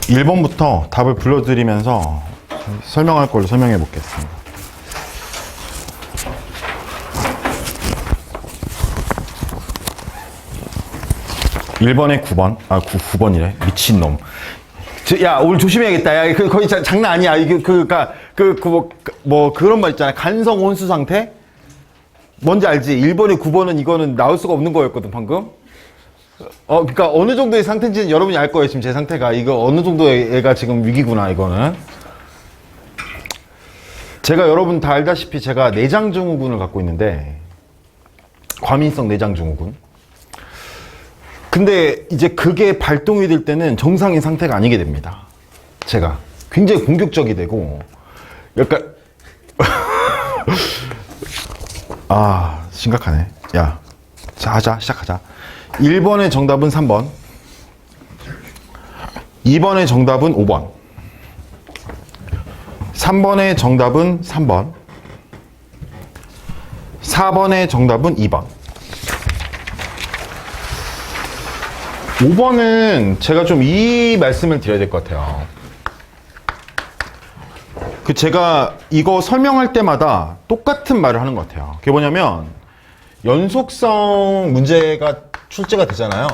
1번부터 답을 불러드리면서 설명할 걸로 설명해 보겠습니다. (1번에) 9번 9번이래 미친놈. 야 오늘 조심해야겠다. 야 거의 장난 아니야. 이게 뭐 그런 말 있잖아. 간성 혼수 상태. 뭔지 알지? 1번에 9번은 이거는 나올 수가 없는 거였거든 방금. 그러니까 어느 정도의 상태인지는 여러분이 알 거예요. 지금 제 상태가 이거 어느 정도의 애가 지금 위기구나. 이거는 제가 여러분 다 알다시피 제가 내장 증후군을 갖고 있는데, 과민성 내장 증후군. 근데 이제 그게 발동이 될 때는 정상인 상태가 아니게 됩니다. 제가 굉장히 공격적이 되고 약간 심각하네. 야, 자 시작하자. 1번의 정답은 3번, 2번의 정답은 5번, 3번의 정답은 3번, 4번의 정답은 2번. 5번은 제가 좀 이 말씀을 드려야 될 것 같아요. 제가 이거 설명할 때마다 똑같은 말을 하는 것 같아요. 그게 뭐냐면, 연속성 문제가 출제가 되잖아요.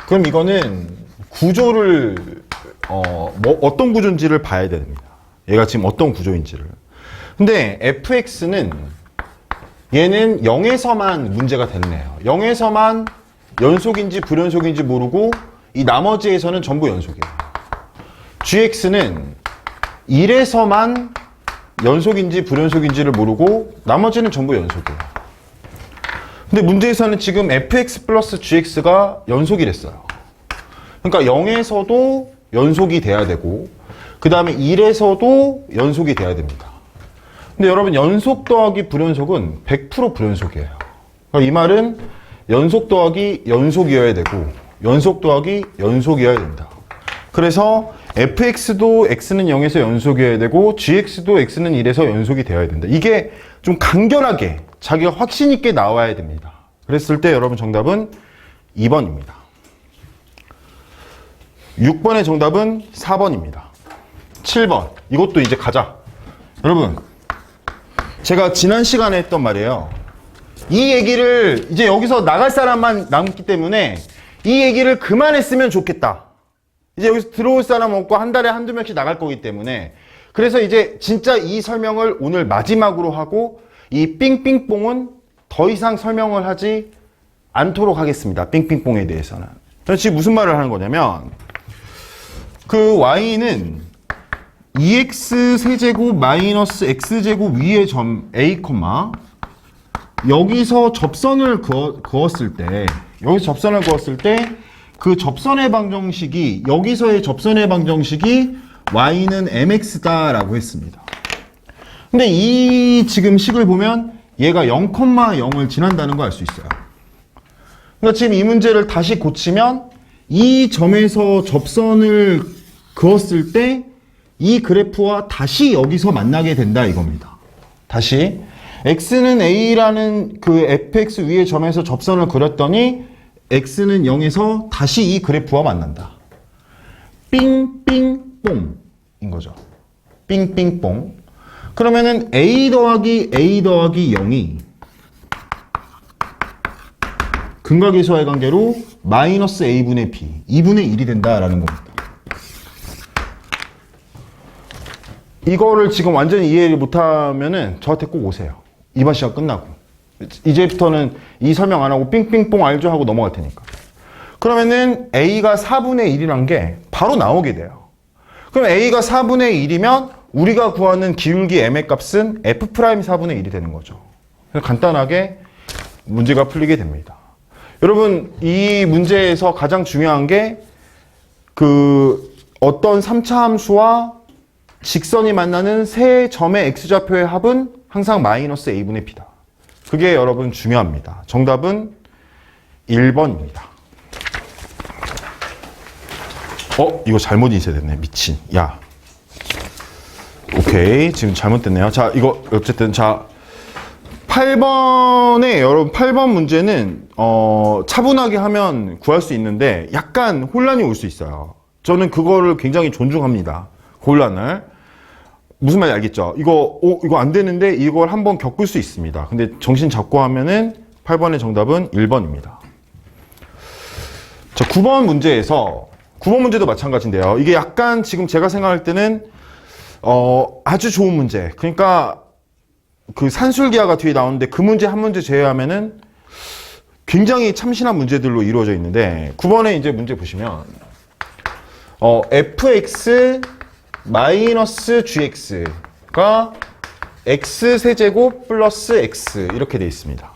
그럼 이거는 구조를 어떤 구조인지를 봐야 됩니다. 얘가 지금 어떤 구조인지를. 근데 fx는 얘는 0에서만 문제가 되는 애예요. 0에서만 연속인지 불연속인지 모르고 이 나머지에서는 전부 연속이에요. gx는 1에서만 연속인지 불연속인지를 모르고 나머지는 전부 연속이에요. 근데 문제에서는 지금 fx 플러스 gx가 연속이랬어요. 그러니까 0에서도 연속이 돼야 되고 그 다음에 1에서도 연속이 돼야 됩니다. 근데 여러분 연속 더하기 불연속은 100% 불연속이에요. 그러니까 이 말은 연속 더하기 연속이어야 되고 연속 더하기 연속이어야 된다. 그래서 fx도 x는 0에서 연속이어야 되고 gx도 x는 1에서 연속이 되어야 된다. 이게 좀 간결하게 자기가 확신 있게 나와야 됩니다. 그랬을 때 여러분 정답은 2번입니다. 6번의 정답은 4번입니다. 7번. 이것도 이제 가자. 여러분, 제가 지난 시간에 했던 말이에요. 이 얘기를 이제 여기서 나갈 사람만 남기 때문에 이 얘기를 그만했으면 좋겠다. 이제 여기서 들어올 사람 없고 한 달에 한두 명씩 나갈 거기 때문에, 그래서 이제 진짜 이 설명을 오늘 마지막으로 하고 이 삥삥뽕은 더 이상 설명을 하지 않도록 하겠습니다. 삥삥뽕에 대해서는. 지금 무슨 말을 하는 거냐면, 그 y는 2x 세제곱 마이너스 x제곱 위의 점 a, 여기서 접선을 그었을 때 그 접선의 방정식이, 여기서의 접선의 방정식이 y는 mx다라고 했습니다. 근데 이 지금 식을 보면 얘가 0,0을 지난다는 거 알 수 있어요. 그러니까 지금 이 문제를 다시 고치면 이 점에서 접선을 그었을 때 이 그래프와 다시 여기서 만나게 된다 이겁니다. 다시 x는 a라는 그 fx 위의 점에서 접선을 그렸더니 x는 0에서 다시 이 그래프와 만난다. 삥삥뽕인 거죠. 삥삥뽕. 그러면은 a 더하기 0이 근각의수와의 관계로 마이너스 a분의 b, 2분의 1이 된다라는 겁니다. 이거를 지금 완전히 이해를 못하면은 저한테 꼭 오세요. 이번 시간 끝나고. 이제부터는 이 설명 안 하고 삥삥뽕 알죠? 하고 넘어갈 테니까. 그러면은 a가 4분의 1이란 게 바로 나오게 돼요. 그럼 a가 4분의 1이면 우리가 구하는 기울기 m의 값은 f' 4분의 1이 되는 거죠. 간단하게 문제가 풀리게 됩니다. 여러분, 이 문제에서 가장 중요한 게 어떤 3차 함수와 직선이 만나는 세 점의 x좌표의 합은 항상 마이너스 a분의 b다. 그게 여러분 중요합니다. 정답은 1번입니다. 이거 잘못 인쇄됐네. 미친. 야. 오케이. 지금 잘못됐네요. 자, 이거 어쨌든 8번에 여러분 8번 문제는 차분하게 하면 구할 수 있는데 약간 혼란이 올 수 있어요. 저는 그거를 굉장히 존중합니다. 곤란을. 무슨 말인지 알겠죠? 이거 안 되는데 이걸 한번 겪을 수 있습니다. 근데 정신 잡고 하면은 8번의 정답은 1번입니다. 자, 9번 문제에서 9번 문제도 마찬가지인데요. 이게 약간 지금 제가 생각할 때는 아주 좋은 문제. 그러니까 그 산술기하가 뒤에 나오는데 그 문제 한 문제 제외하면은 굉장히 참신한 문제들로 이루어져 있는데 9번에 이제 문제 보시면 fx 마이너스 gx가 x 세제곱 플러스 x 이렇게 되어 있습니다.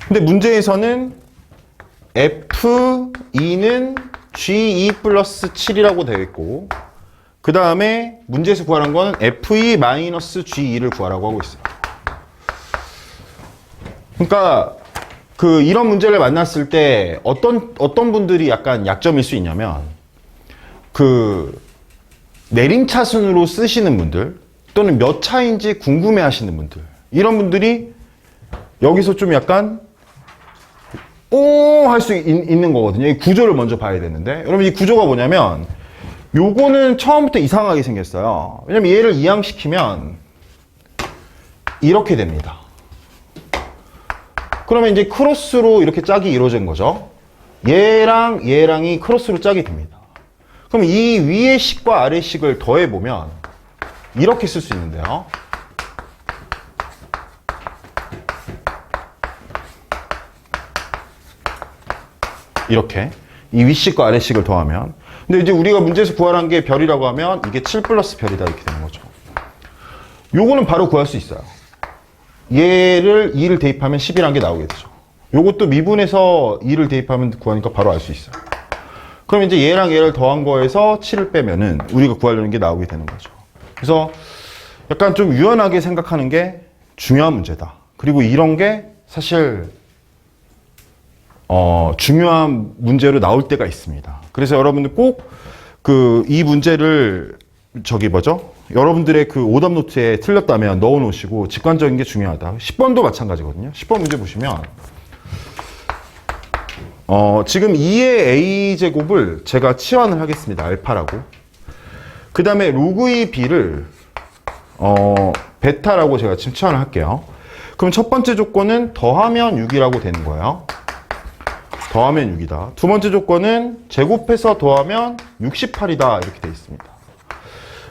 근데 문제에서는 f2는 g2 플러스 7이라고 되어 있고 그 다음에 문제에서 구하는 건 f2 마이너스 g2를 구하라고 하고 있어요. 그러니까 이런 문제를 만났을 때 어떤 분들이 약간 약점일 수 있냐면 내림차순으로 쓰시는 분들 또는 몇 차인지 궁금해 하시는 분들 이런 분들이 여기서 좀 약간 할 수 있는 거거든요. 이 구조를 먼저 봐야 되는데 여러분 이 구조가 뭐냐면 요거는 처음부터 이상하게 생겼어요. 왜냐면 얘를 이항시키면 이렇게 됩니다. 그러면 이제 크로스로 이렇게 짝이 이루어진 거죠. 얘랑 얘랑이 크로스로 짝이 됩니다. 그럼 이 위의 식과 아래 식을 더해보면 이렇게 쓸 수 있는데요. 이렇게 이 위식과 아래식을 더하면 근데 이제 우리가 문제에서 구하라는 게 별이라고 하면 이게 7 플러스 별이다 이렇게 되는 거죠. 요거는 바로 구할 수 있어요. 얘를 2를 대입하면 10이라는 게 나오게 되죠. 요것도 미분해서 2를 대입하면 구하니까 바로 알 수 있어요. 그럼 이제 얘랑 얘를 더한 거에서 7을 빼면은 우리가 구하려는 게 나오게 되는 거죠. 그래서 약간 좀 유연하게 생각하는 게 중요한 문제다. 그리고 이런 게 사실 중요한 문제로 나올 때가 있습니다. 그래서 여러분들 꼭 이 문제를 여러분들의 그 오답 노트에 틀렸다면 넣어 놓으시고 직관적인 게 중요하다. 10번도 마찬가지거든요. 10번 문제 보시면 지금 2의 a제곱을 제가 치환을 하겠습니다. 알파라고. 그 다음에 로그 2b를 베타라고 제가 지금 치환을 할게요. 그럼 첫 번째 조건은 더하면 6이라고 되는 거예요. 더하면 6이다. 두 번째 조건은 제곱해서 더하면 68이다. 이렇게 되어 있습니다.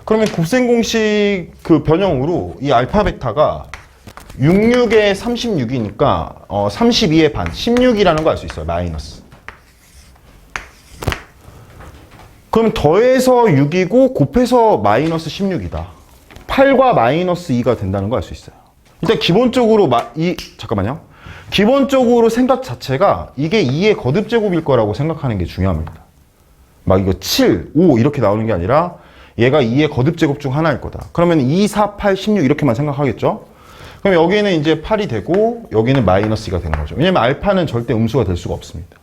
그러면 곱셈 공식 그 변형으로 이 알파 베타가 66에 36이니까 32의 반, 16이라는 거 알 수 있어요. 마이너스. 그럼 더해서 6이고 곱해서 마이너스 16이다. 8과 마이너스 2가 된다는 거 알 수 있어요. 일단 기본적으로 잠깐만요. 기본적으로 생각 자체가 이게 2의 거듭제곱일 거라고 생각하는 게 중요합니다. 막 이거 7, 5 이렇게 나오는 게 아니라 얘가 2의 거듭제곱 중 하나일 거다. 그러면 2, 4, 8, 16 이렇게만 생각하겠죠? 그럼 여기는 이제 8이 되고 여기는 마이너스 2가 되는 거죠. 왜냐면 알파는 절대 음수가 될 수가 없습니다.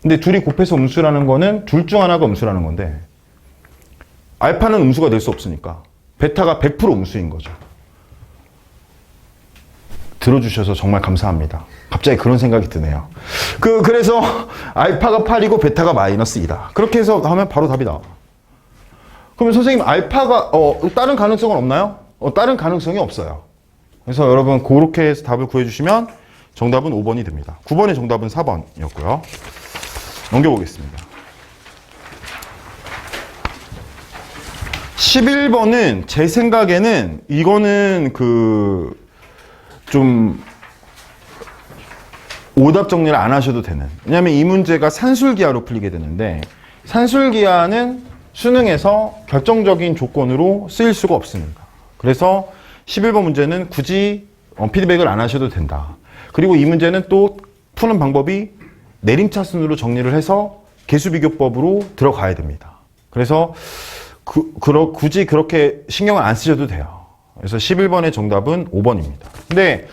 근데 둘이 곱해서 음수라는 거는 둘 중 하나가 음수라는 건데 알파는 음수가 될 수 없으니까 베타가 100% 음수인 거죠. 들어주셔서 정말 감사합니다. 갑자기 그런 생각이 드네요. 그래서 알파가 8이고 베타가 마이너스 2다. 그렇게 해서 하면 바로 답이 나와. 그러면 선생님 알파가 다른 가능성은 없나요? 다른 가능성이 없어요. 그래서 여러분 그렇게 해서 답을 구해주시면 정답은 5번이 됩니다. 9번의 정답은 4번이었고요. 넘겨보겠습니다. 11번은 제 생각에는 이거는 좀 오답 정리를 안 하셔도 되는. 왜냐하면 이 문제가 산술기하로 풀리게 되는데 산술기하는 수능에서 결정적인 조건으로 쓰일 수가 없습니다. 그래서 11번 문제는 굳이 피드백을 안 하셔도 된다. 그리고 이 문제는 또 푸는 방법이 내림차순으로 정리를 해서 개수비교법으로 들어가야 됩니다. 그래서 굳이 그렇게 신경을 안 쓰셔도 돼요. 그래서 11번의 정답은 5번입니다. 근데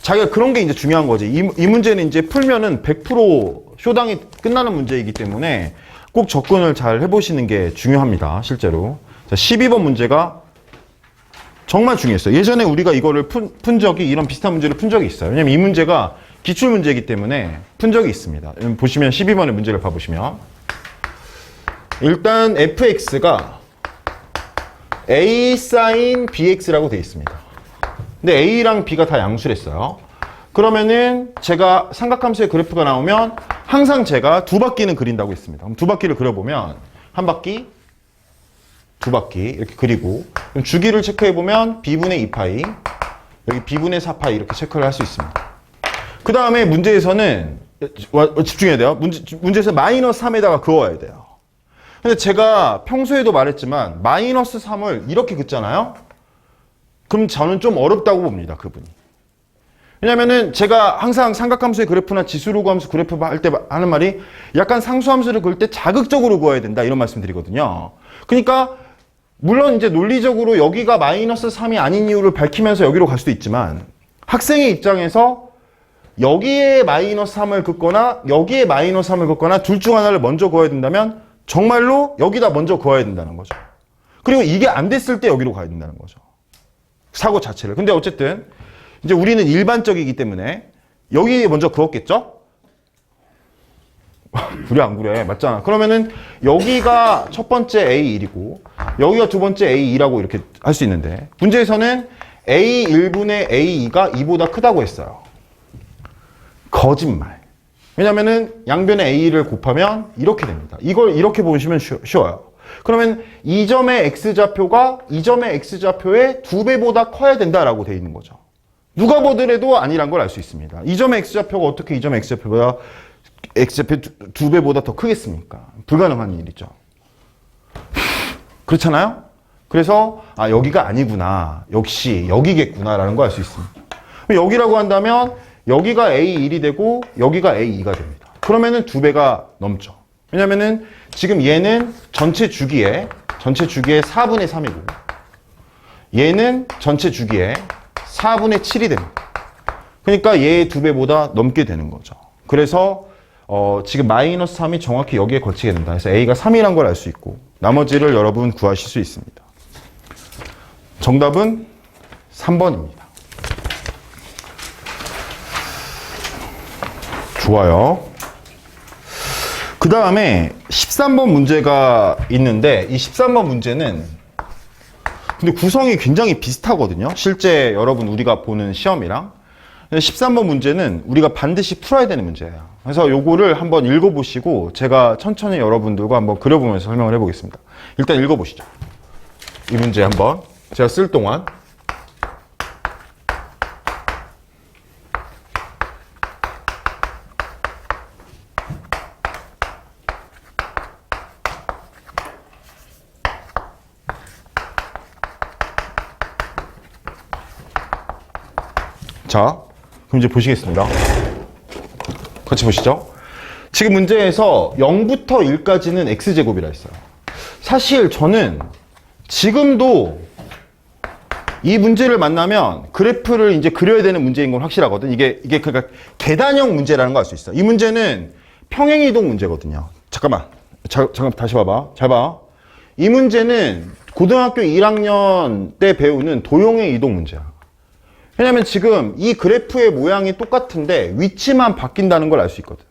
자기가 그런 게 이제 중요한 거지. 이 문제는 이제 풀면은 100% 쇼당이 끝나는 문제이기 때문에 꼭 접근을 잘 해보시는 게 중요합니다. 실제로. 자, 12번 문제가 정말 중요했어요. 예전에 우리가 이거를 푼 적이, 이런 비슷한 문제를 푼 적이 있어요. 왜냐면 이 문제가 기출문제이기 때문에 푼 적이 있습니다. 보시면 12번의 문제를 봐보시면 일단 fx가 a sin bx라고 되어 있습니다. 근데 a랑 b가 다 양수랬어요. 그러면은 제가 삼각함수의 그래프가 나오면 항상 제가 두 바퀴는 그린다고 했습니다. 그럼 두 바퀴를 그려보면 한 바퀴, 두 바퀴 이렇게 그리고 주기를 체크해보면 b분의 2파이 여기 b분의 4파이 이렇게 체크를 할 수 있습니다. 그 다음에 문제에서는 집중해야 돼요. 문제에서 마이너스 3에다가 그어야 돼요. 근데 제가 평소에도 말했지만 마이너스 3을 이렇게 긋잖아요. 그럼 저는 좀 어렵다고 봅니다. 그분이. 왜냐면은 제가 항상 삼각함수의 그래프나 지수로그함수 그래프 할 때 하는 말이 약간 상수함수를 그을 때 자극적으로 그어야 된다 이런 말씀 드리거든요. 그러니까 물론 이제 논리적으로 여기가 마이너스 3이 아닌 이유를 밝히면서 여기로 갈 수도 있지만 학생의 입장에서 여기에 마이너스 3을 긋거나 여기에 마이너스 3을 긋거나 둘 중 하나를 먼저 그어야 된다면 정말로 여기다 먼저 그어야 된다는 거죠. 그리고 이게 안 됐을 때 여기로 가야 된다는 거죠. 사고 자체를. 근데 어쨌든 이제 우리는 일반적이기 때문에 여기에 먼저 그었겠죠? 그래 안 그래? 맞잖아. 그러면은 여기가 첫 번째 A1이고 여기가 두 번째 A2라고 이렇게 할 수 있는데 문제에서는 A1분의 A2가 2보다 크다고 했어요. 거짓말. 왜냐면은 양변의 A를 곱하면 이렇게 됩니다. 이걸 이렇게 보시면 쉬워요. 그러면 이 점의 X좌표가 이 점의 X좌표의 2배보다 커야 된다라고 되어 있는 거죠. 누가 보더라도 아니란 걸 알 수 있습니다. 이 점의 X좌표가 어떻게 이 점의 X좌표 2배보다 더 크겠습니까? 불가능한 일이죠. 그렇잖아요? 그래서 아 여기가 아니구나. 역시 여기겠구나 라는 걸 알 수 있습니다. 여기라고 한다면 여기가 A1이 되고 여기가 A2가 됩니다. 그러면은 2배가 넘죠. 왜냐면은 지금 얘는 전체 주기에 4분의 3이고 얘는 전체 주기에 4분의 7이 됩니다. 그러니까 얘의 2배보다 넘게 되는 거죠. 그래서 지금 마이너스 3이 정확히 여기에 걸치게 된다. 그래서 A가 3이란 걸 알 수 있고 나머지를 여러분 구하실 수 있습니다. 정답은 3번입니다. 좋아요. 그 다음에 13번 문제가 있는데 이 13번 문제는 근데 구성이 굉장히 비슷하거든요. 실제 여러분 우리가 보는 시험이랑 13번 문제는 우리가 반드시 풀어야 되는 문제예요. 그래서 요거를 한번 읽어보시고 제가 천천히 여러분들과 한번 그려보면서 설명을 해보겠습니다. 일단 읽어보시죠. 이 문제 한번 제가 쓸 동안 자, 그럼 이제 보시겠습니다. 같이 보시죠. 지금 문제에서 0부터 1까지는 x제곱이라 했어요. 사실 저는 지금도 이 문제를 만나면 그래프를 이제 그려야 되는 문제인 건 확실하거든. 이게 그러니까 계단형 문제라는 걸 알 수 있어. 이 문제는 평행이동 문제거든요. 잠깐만 다시 봐봐. 잘 봐. 이 문제는 고등학교 1학년 때 배우는 도형의 이동 문제야. 왜냐면 지금 이 그래프의 모양이 똑같은데 위치만 바뀐다는 걸 알 수 있거든.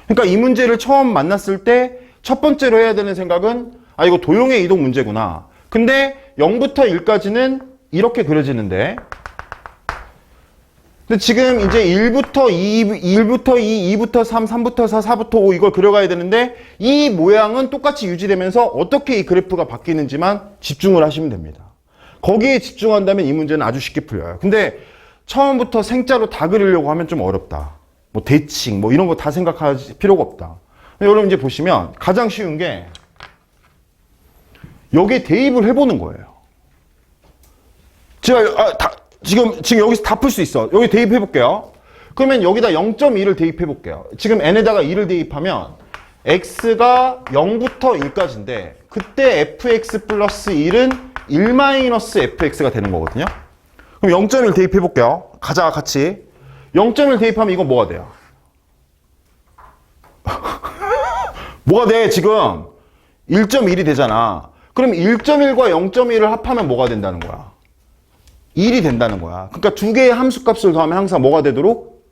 그러니까 이 문제를 처음 만났을 때 첫 번째로 해야 되는 생각은 아 이거 도형의 이동 문제구나. 근데 0부터 1까지는 이렇게 그려지는데 근데 지금 이제 1부터 2, 2부터 3, 3부터 4, 4부터 5 이걸 그려가야 되는데 이 모양은 똑같이 유지되면서 어떻게 이 그래프가 바뀌는지만 집중을 하시면 됩니다. 거기에 집중한다면 이 문제는 아주 쉽게 풀려요. 근데 처음부터 생자로 다 그리려고 하면 좀 어렵다. 뭐 대칭 뭐 이런 거 다 생각할 필요가 없다. 여러분 이제 보시면 가장 쉬운 게 여기에 대입을 해보는 거예요. 제가 지금 여기서 다 풀 수 있어. 여기 대입해 볼게요. 그러면 여기다 0.2를 대입해 볼게요. 지금 n에다가 2를 대입하면 x가 0부터 1까지인데 그때 fx 플러스 1은 1-fx가 되는 거거든요. 그럼 0.1 대입해 볼게요. 가자 같이. 0.1 대입하면 이건 뭐가 돼요? 뭐가 돼 지금? 1.1이 되잖아. 그럼 1.1과 0.1을 합하면 뭐가 된다는 거야? 1이 된다는 거야. 그러니까 두 개의 함수값을 더하면 항상 뭐가 되도록?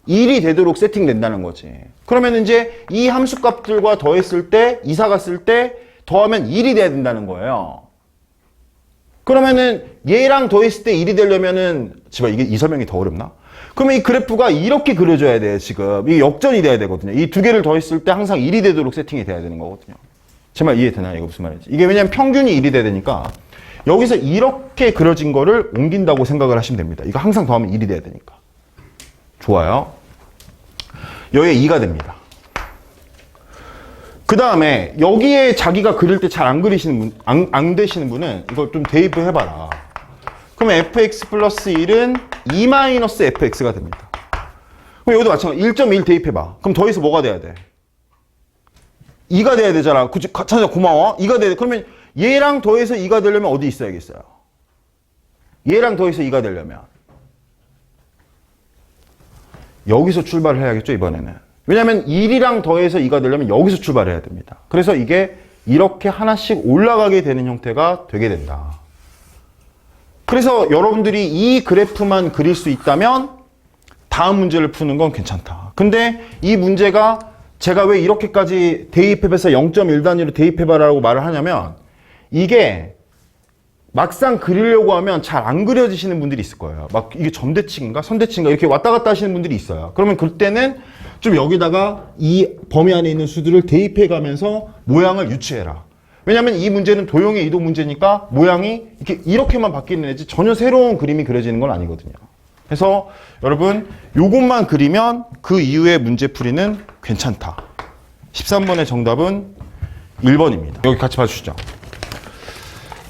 1이 되도록 세팅된다는 거지. 그러면 이제 이 함수값들과 더했을 때, 이사가 쓸 때 더하면 1이 돼야 된다는 거예요. 그러면은 얘랑 더했을 때 1이 되려면은, 지금 이게 이 설명이 더 어렵나? 그러면 이 그래프가 이렇게 그려져야 돼, 지금. 이게 역전이 돼야 되거든요. 이 두 개를 더했을 때 항상 1이 되도록 세팅이 돼야 되는 거거든요. 제 말 이해되나요? 이거 무슨 말인지. 이게 왜냐면 평균이 1이 돼야 되니까 여기서 이렇게 그려진 거를 옮긴다고 생각을 하시면 됩니다. 이거 항상 더하면 1이 돼야 되니까. 좋아요. 여기에 2가 됩니다. 그 다음에 여기에 자기가 그릴 때 잘 안 그리시는 분, 안 되시는 분은 이걸 좀 대입을 해봐라. 그러면 fx 플러스 1은 2-fx가 됩니다. 그럼 여기도 마찬가지 1.1 대입해봐. 그럼 더해서 뭐가 돼야 돼? 2가 돼야 되잖아. 그치? 찬자 고마워. 2가 돼야 돼. 그러면 얘랑 더해서 2가 되려면 어디 있어야겠어요? 얘랑 더해서 2가 되려면 여기서 출발을 해야겠죠, 이번에는. 왜냐면 1이랑 더해서 2가 되려면 여기서 출발해야 됩니다. 그래서 이게 이렇게 하나씩 올라가게 되는 형태가 되게 된다. 그래서 여러분들이 이 그래프만 그릴 수 있다면 다음 문제를 푸는 건 괜찮다. 근데 이 문제가 제가 왜 이렇게까지 대입해서 0.1 단위로 대입해봐라고 말을 하냐면 이게 막상 그리려고 하면 잘 안 그려지시는 분들이 있을 거예요. 막 이게 점대칭인가 선대칭인가 이렇게 왔다 갔다 하시는 분들이 있어요. 그러면 그때는 좀 여기다가 이 범위 안에 있는 수들을 대입해 가면서 모양을 유추해라. 왜냐면 이 문제는 도형의 이동 문제니까 모양이 이렇게만 바뀌는 애지 전혀 새로운 그림이 그려지는 건 아니거든요. 그래서 여러분 요것만 그리면 그 이후의 문제풀이는 괜찮다. 13번의 정답은 1번입니다. 여기 같이 봐주시죠.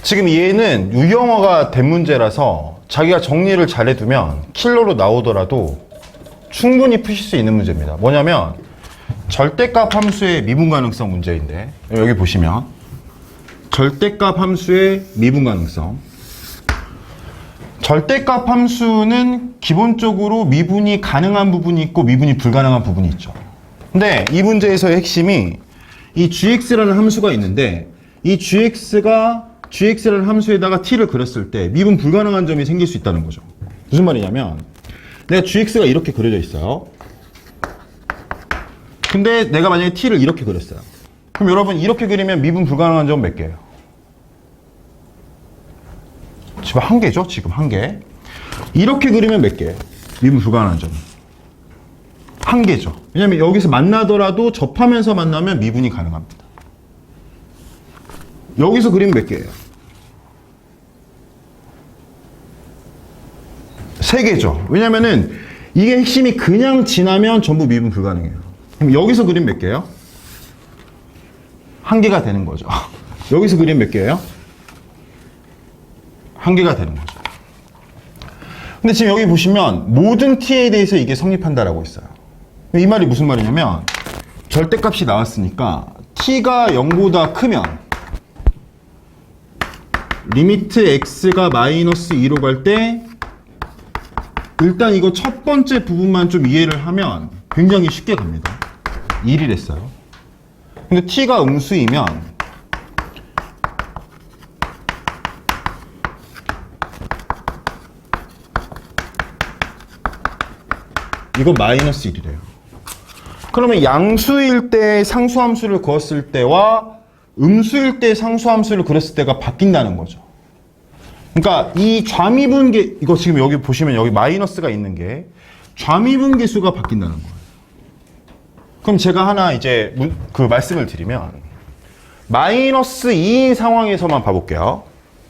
지금 얘는 유형화가 된 문제라서 자기가 정리를 잘 해두면 킬러로 나오더라도 충분히 푸실 수 있는 문제입니다. 뭐냐면 절대값 함수의 미분 가능성 문제인데 여기 보시면 절대값 함수의 미분 가능성. 절대값 함수는 기본적으로 미분이 가능한 부분이 있고 미분이 불가능한 부분이 있죠. 근데 이 문제에서의 핵심이 이 gx라는 함수가 있는데 이 gx라는 함수에다가 t를 그렸을 때 미분 불가능한 점이 생길 수 있다는 거죠. 무슨 말이냐면 내가 gx가 이렇게 그려져 있어요. 근데 내가 만약에 t를 이렇게 그렸어요. 그럼 여러분 이렇게 그리면 미분 불가능한 점 몇 개예요? 지금 한 개죠? 지금 한 개. 이렇게 그리면 몇 개예요? 미분 불가능한 점. 한 개죠. 왜냐면 여기서 만나더라도 접하면서 만나면 미분이 가능합니다. 여기서 그리면 몇 개예요? 3개죠. 왜냐면은 이게 핵심이 그냥 지나면 전부 미분 불가능해요. 그럼 여기서 그리면 몇 개예요? 1개가 되는 거죠. 여기서 그리면 몇 개예요? 1개가 되는 거죠. 근데 지금 여기 보시면 모든 t에 대해서 이게 성립한다라고 있어요. 이 말이 무슨 말이냐면 절대값이 나왔으니까 t가 0보다 크면 리미트 x가 마이너스 2로 갈 때 일단 이거 첫 번째 부분만 좀 이해를 하면 굉장히 쉽게 갑니다. 1이랬어요. 근데 t가 음수이면 이거 마이너스 1이래요. 그러면 양수일 때 상수함수를 그었을 때와 음수일 때 상수함수를 그렸을 때가 바뀐다는 거죠. 그러니까 이 좌미분계, 이거 지금 여기 보시면 여기 마이너스가 있는 게 좌미분계수가 바뀐다는 거예요. 그럼 제가 하나 이제 그 말씀을 드리면 마이너스 2인 상황에서만 봐볼게요.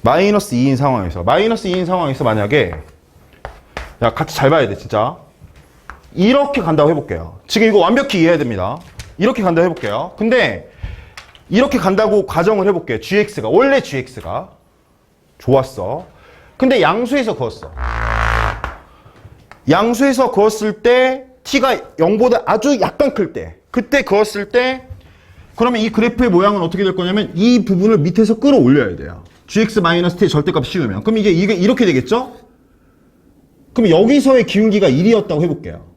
마이너스 2인 상황에서 만약에 야 같이 잘 봐야 돼 진짜. 이렇게 간다고 해볼게요. 지금 이거 완벽히 이해해야 됩니다. 이렇게 간다고 해볼게요. 근데 이렇게 간다고 가정을 해볼게요. 원래 gx가 좋았어. 근데 양수에서 그었어. 양수에서 그었을 때 t가 0보다 아주 약간 클 때, 그때 그었을 때 그러면 이 그래프의 모양은 어떻게 될 거냐면 이 부분을 밑에서 끌어올려야 돼요. gx-t의 절대값 씌우면. 그럼 이게 이렇게 되겠죠? 그럼 여기서의 기울기가 1이었다고 해볼게요.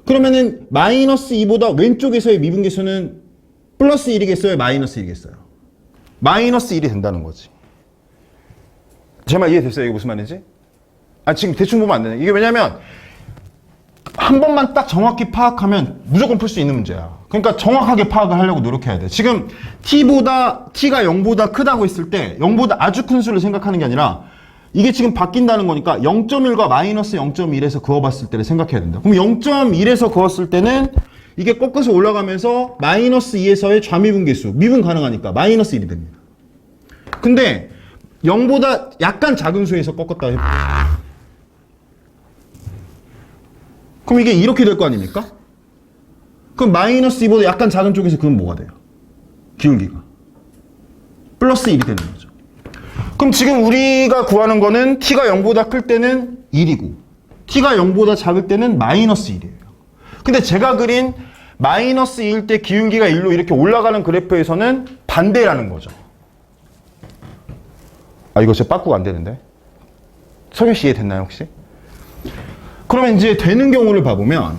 그러면은 마이너스 2보다 왼쪽에서의 미분계수는 플러스 1이겠어요? 마이너스 1이겠어요? 마이너스 1이 된다는 거지. 제 말 이해됐어요? 이게 무슨 말인지? 지금 대충 보면 안 되네. 이게 왜냐면 한 번만 딱 정확히 파악하면 무조건 풀 수 있는 문제야. 그러니까 정확하게 파악을 하려고 노력해야 돼. 지금 t가 0보다 크다고 했을 때 0보다 아주 큰 수를 생각하는 게 아니라 이게 지금 바뀐다는 거니까 0.1과 마이너스 0.1에서 그어봤을 때를 생각해야 된다. 그럼 0.1에서 그었을 때는 이게 꺾어서 올라가면서 마이너스 2에서의 좌미분계수, 미분 가능하니까 마이너스 1이 됩니다. 근데 0보다 약간 작은 수에서 꺾었다 해볼게요. 그럼 이게 이렇게 될 거 아닙니까? 그럼 마이너스 2보다 약간 작은 쪽에서 그건 뭐가 돼요? 기울기가. 플러스 1이 되는 거죠. 그럼 지금 우리가 구하는 거는 t가 0보다 클 때는 1이고 t가 0보다 작을 때는 마이너스 1이에요. 근데 제가 그린 마이너스 2일 때 기울기가 1로 이렇게 올라가는 그래프에서는 반대라는 거죠. 아, 이거 진짜 빠꾸가 안 되는데? 석현 씨 이해됐나요, 혹시? 그러면 이제 되는 경우를 봐보면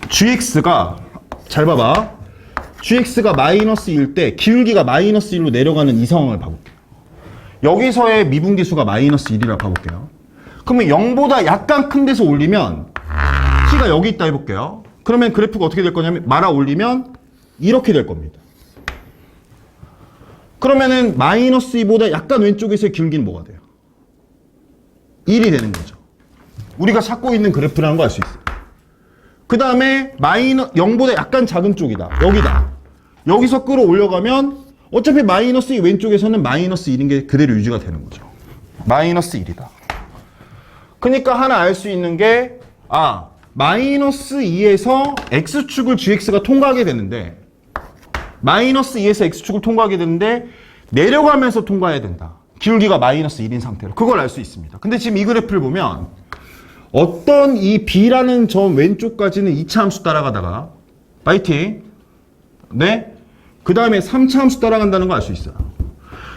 gx가 잘 봐봐. gx가 마이너스 1일 때 기울기가 마이너스 1로 내려가는 이 상황을 봐볼게요. 여기서의 미분계수가 마이너스 1이라 봐볼게요. 그러면 0보다 약간 큰 데서 올리면 t가 여기 있다 해볼게요. 그러면 그래프가 어떻게 될 거냐면 말아 올리면 이렇게 될 겁니다. 그러면은 마이너스 2보다 약간 왼쪽에서의 기울기는 뭐가 돼요? 1이 되는 거죠. 우리가 찾고 있는 그래프라는 거 알 수 있어요. 그 다음에 0보다 약간 작은 쪽이다. 여기다. 여기서 끌어올려가면 어차피 마이너스 2 왼쪽에서는 마이너스 1인 게 그대로 유지가 되는 거죠. 마이너스 1이다. 그러니까 하나 알 수 있는 게 마이너스 2에서 x축을 gx가 통과하게 되는데 마이너스 2에서 x축을 통과하게 되는데 내려가면서 통과해야 된다. 기울기가 마이너스 1인 상태로. 그걸 알 수 있습니다. 근데 지금 이 그래프를 보면 어떤 이 b라는 점 왼쪽까지는 2차 함수 따라가다가 파이팅. 네? 그 다음에 3차 함수 따라간다는 거 알 수 있어요.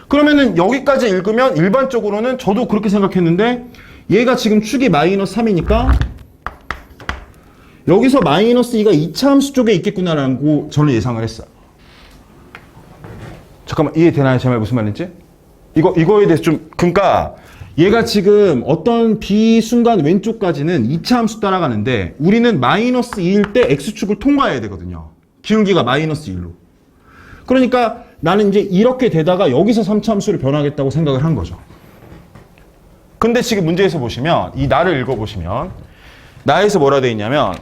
그러면은 여기까지 읽으면 일반적으로는 저도 그렇게 생각했는데 얘가 지금 축이 마이너스 3이니까 여기서 마이너스 2가 2차 함수 쪽에 있겠구나라는 거 저는 예상을 했어요. 잠깐만 이해되나요? 제 말 무슨 말인지? 이거에 대해서 좀 그러니까 얘가 지금 어떤 b 순간 왼쪽까지는 2차 함수 따라가는데 우리는 마이너스 2일 때 x축을 통과해야 되거든요. 기울기가 마이너스 1로. 그러니까 나는 이제 이렇게 되다가 여기서 3차 함수를 변하겠다고 생각을 한 거죠. 근데 지금 문제에서 보시면 이 나를 읽어보시면 나에서 뭐라 돼 있냐면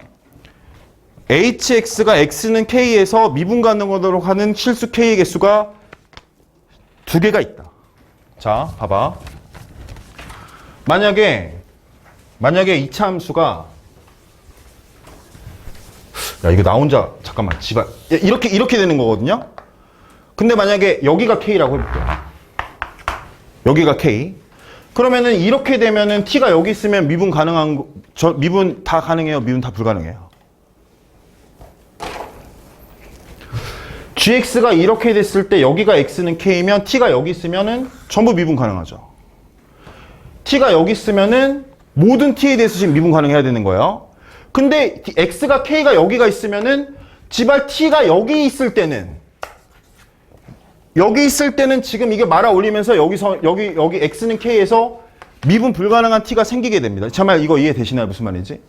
hx가 x는 k에서 미분 가능하도록 하는 실수 k의 개수가 2개가 있다. 자, 봐봐. 만약에 2차 함수가 야 이거 나 혼자 잠깐만 지발 이렇게 되는 거거든요. 근데 만약에 여기가 k라고 해볼게요. 여기가 k. 그러면은 이렇게 되면은 t가 여기 있으면 미분 가능한 미분 다 가능해요. 미분 다 불가능해요. gx가 이렇게 됐을 때 여기가 x는 k면 t가 여기 있으면은 전부 미분 가능하죠. t가 여기 있으면은 모든 t에 대해서 지금 미분 가능해야 되는 거예요. 근데 x가 k가 여기가 있으면은 지발 t가 여기 있을 때는 지금 이게 말아 올리면서 여기서 여기 x는 k에서 미분 불가능한 t가 생기게 됩니다. 정말 이거 이해되시나요? 무슨 말인지?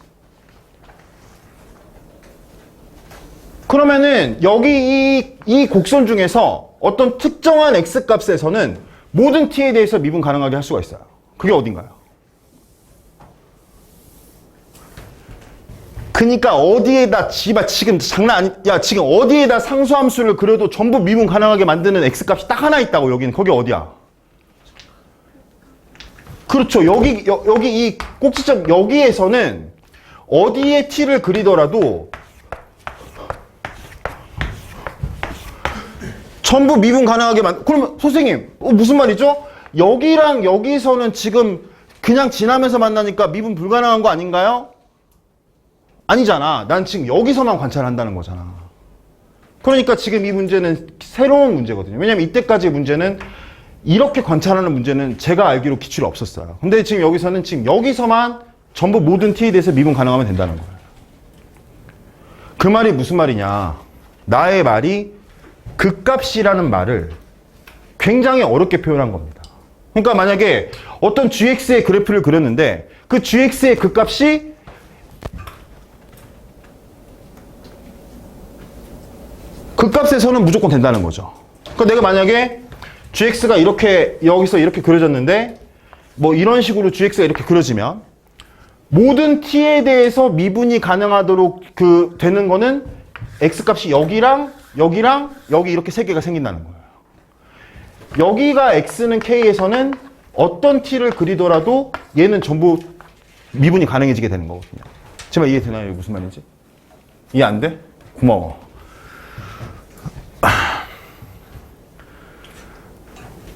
그러면은 여기 이 곡선 중에서 어떤 특정한 x 값에서는 모든 t에 대해서 미분 가능하게 할 수가 있어요. 그게 어딘가요? 그니까 어디에다 지금 장난 아니 야 지금 어디에다 상수함수를 그려도 전부 미분 가능하게 만드는 x 값이 딱 하나 있다고. 여기는 거기 어디야? 그렇죠. 여기 이 꼭지점 여기에서는 어디에 t를 그리더라도 전부 미분 가능하게 그러면 선생님 무슨 말이죠? 여기랑 여기서는 지금 그냥 지나면서 만나니까 미분 불가능한 거 아닌가요? 아니잖아. 난 지금 여기서만 관찰한다는 거잖아. 그러니까 지금 이 문제는 새로운 문제거든요. 왜냐면 이때까지의 문제는 이렇게 관찰하는 문제는 제가 알기로 기출이 없었어요. 근데 지금 여기서는 지금 여기서만 전부 모든 t에 대해서 미분 가능하면 된다는 거예요. 그 말이 무슨 말이냐? 나의 말이 극값이라는 말을 굉장히 어렵게 표현한 겁니다. 그러니까 만약에 어떤 gx의 그래프를 그렸는데 그 gx의 극값이 그 값에서는 무조건 된다는 거죠. 그러니까 내가 만약에 gx가 이렇게 여기서 이렇게 그려졌는데 뭐 이런 식으로 gx가 이렇게 그려지면 모든 t에 대해서 미분이 가능하도록 되는 거는 x 값이 여기랑 여기랑 여기 이렇게 세 개가 생긴다는 거예요. 여기가 x는 k에서는 어떤 t를 그리더라도 얘는 전부 미분이 가능해지게 되는 거거든요. 제발 이해되나요? 무슨 말인지? 이해 안 돼? 고마워.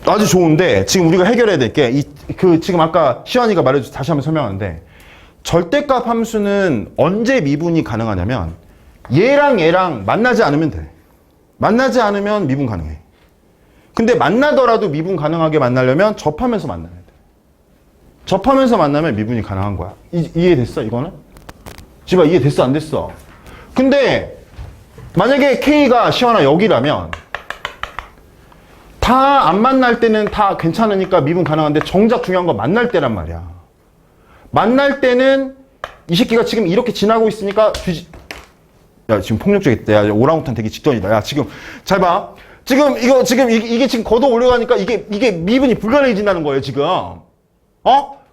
아주 좋은데 지금 우리가 해결해야 될 게 지금 아까 시환이가 말해줘서 다시 한번 설명하는데 절대값 함수는 언제 미분이 가능하냐면 얘랑 얘랑 만나지 않으면 돼. 만나지 않으면 미분 가능해. 근데 만나더라도 미분 가능하게 만나려면 접하면서 만나야 돼. 접하면서 만나면 미분이 가능한 거야. 이해됐어 이거는? 지금 이해됐어 안 됐어? 근데 만약에 K가 시환아 여기라면 다 안 만날 때는 다 괜찮으니까 미분 가능한데 정작 중요한 건 만날 때란 말이야. 만날 때는 이 새끼가 지금 이렇게 지나고 있으니까 야 지금 폭력적이다. 야 오랑우탄 되기 직전이다. 야 지금 잘 봐. 지금 이게 지금 걷어 올려가니까 이게 미분이 불가능해진다는 거예요 지금.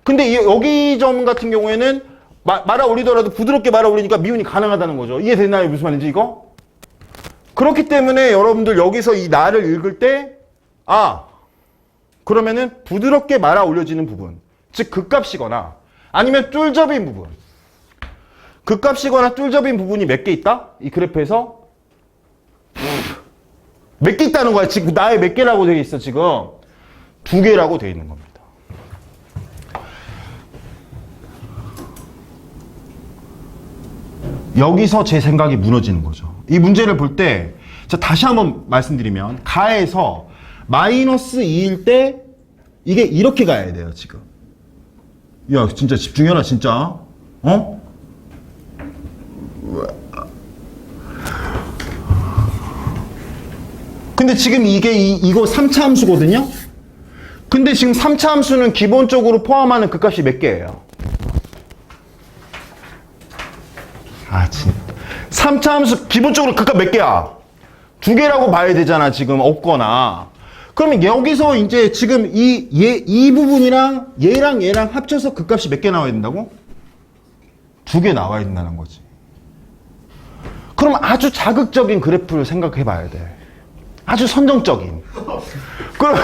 근데 여기 점 같은 경우에는 말아 올리더라도 부드럽게 말아 올리니까 미분이 가능하다는 거죠. 이해되나요? 무슨 말인지 이거? 그렇기 때문에 여러분들 여기서 이 나를 읽을 때 그러면은 부드럽게 말아 올려지는 부분, 즉 극값이거나 아니면 쫄접인 부분, 극값이거나 쫄접인 부분이 몇 개 있다? 이 그래프에서 몇 개 있다는 거야. 지금 나에 몇 개라고 되어 있어 지금? 2개라고 되어 있는 겁니다. 여기서 제 생각이 무너지는 거죠. 이 문제를 볼 때 다시 한번 말씀드리면 가에서 마이너스 2일 때 이게 이렇게 가야 돼요 지금. 야 진짜 집중해라 진짜. 근데 지금 이거 3차 함수거든요. 근데 지금 3차 함수는 기본적으로 포함하는 극값이 몇 개예요? 진짜. 3차 함수 기본적으로 극값 몇 개야? 2개라고 봐야 되잖아 지금 없거나. 그러면 여기서 이제 지금 이 부분이랑 얘랑 합쳐서 극값이 몇 개 나와야 된다고? 2개 나와야 된다는 거지. 그럼 아주 자극적인 그래프를 생각해 봐야 돼. 아주 선정적인. 그럼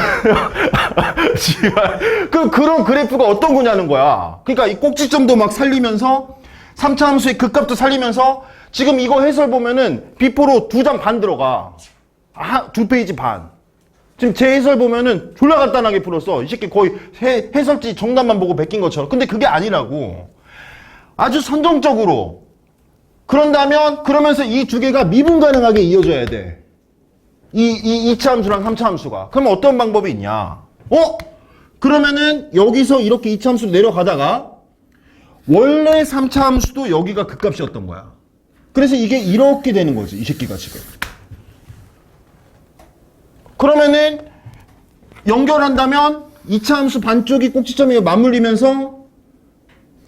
그런 그래프가 어떤 거냐는 거야. 그러니까 이 꼭지점도 막 살리면서 3차 함수의 극값도 살리면서 지금 이거 해설 보면은 비포로 2장 반 들어가. 2페이지 반. 지금 제 해설 보면은 졸라 간단하게 풀었어. 이 새끼 거의 해설지 정답만 보고 베낀 것처럼. 근데 그게 아니라고. 아주 선정적으로. 그러면서 이 2개가 미분 가능하게 이어져야 돼. 이 2차 함수랑 3차 함수가. 그러면 어떤 방법이 있냐? 그러면은 여기서 이렇게 2차 함수로 내려가다가 원래 3차 함수도 여기가 극값이었던 거야. 그래서 이게 이렇게 되는 거지. 이 새끼가 지금. 그러면은 연결한다면 2차 함수 반쪽이 꼭지점에 맞물리면서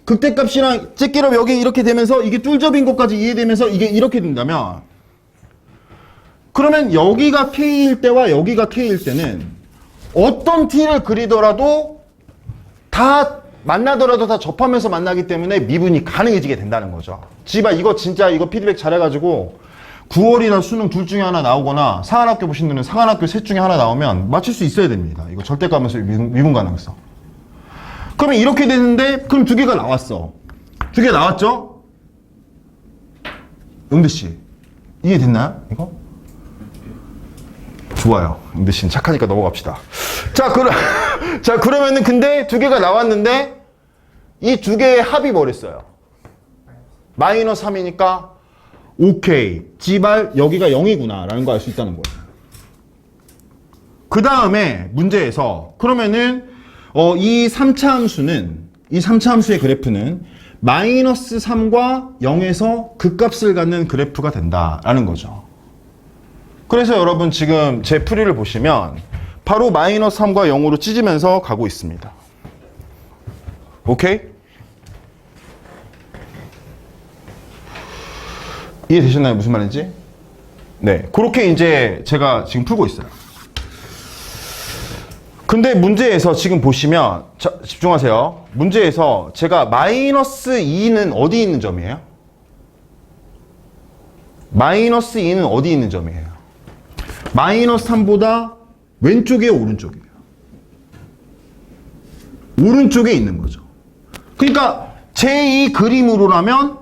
극대값이랑 째끼럼 여기 이렇게 되면서 이게 뚫접인 것까지 이해되면서 이게 이렇게 된다면 그러면 여기가 K일 때와 여기가 K일 때는 어떤 T를 그리더라도 다 만나더라도 다 접하면서 만나기 때문에 미분이 가능해지게 된다는 거죠. 지바 이거 진짜 이거 피드백 잘해가지고 9월이나 수능 둘 중에 하나 나오거나 상한학교 보신 분은 상한학교 셋 중에 하나 나오면 맞출 수 있어야 됩니다. 이거 절대값에서 미분 가능성. 그러면 이렇게 되는데 그럼 2개가 나왔어. 2개 나왔죠? 영대씨 이해됐나요? 이거? 좋아요. 영대씨는 착하니까 넘어갑시다. 자 그러면은 근데 2개가 나왔는데 이 2개의 합이 뭐랬어요? 마이너스 3이니까 오케이. 지발 여기가 0이구나 라는 거 알 수 있다는 거예요. 그 다음에 문제에서 그러면은 이 3차 함수의 그래프는 마이너스 3과 0에서 극값을 갖는 그래프가 된다라는 거죠. 그래서 여러분 지금 제 풀이를 보시면 바로 마이너스 3과 0으로 찢으면서 가고 있습니다. 오케이? 이해되셨나요? 무슨 말인지? 네, 그렇게 이제 제가 지금 풀고 있어요. 근데 문제에서 지금 보시면, 자, 집중하세요. 문제에서 제가 마이너스 2는 어디 있는 점이에요? 마이너스 2는 어디 있는 점이에요? 마이너스 3보다 왼쪽이에요, 오른쪽이에요? 오른쪽에 있는 거죠. 그러니까 제 이 그림으로라면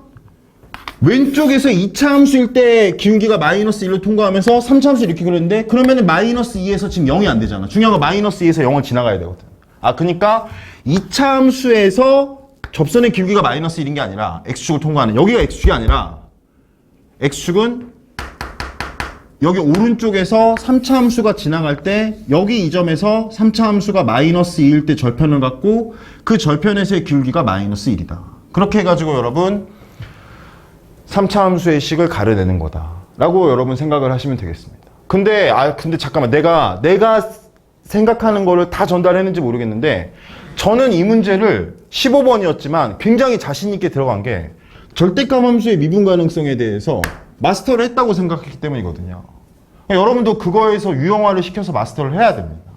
왼쪽에서 2차 함수일 때 기울기가 마이너스 1을 통과하면서 3차 함수 이렇게 그렸는데, 그러면은 마이너스 2에서 지금 0이 안 되잖아. 중요한 건 마이너스 2에서 0을 지나가야 되거든. 아, 그러니까 2차 함수에서 접선의 기울기가 마이너스 1인 게 아니라 x축을 통과하는, 여기가 x축이 아니라 x축은 여기 오른쪽에서 3차 함수가 지나갈 때 여기 이 점에서 3차 함수가 마이너스 2일 때 절편을 갖고 그 절편에서의 기울기가 마이너스 1이다. 그렇게 해가지고 여러분 3차 함수의 식을 가려내는 거다 라고 여러분 생각을 하시면 되겠습니다. 근데 잠깐만, 내가 생각하는 거를 다 전달했는지 모르겠는데, 저는 이 문제를 15번이었지만 굉장히 자신 있게 들어간 게 절대값 함수의 미분 가능성에 대해서 마스터를 했다고 생각했기 때문이거든요. 여러분도 그거에서 유형화를 시켜서 마스터를 해야 됩니다.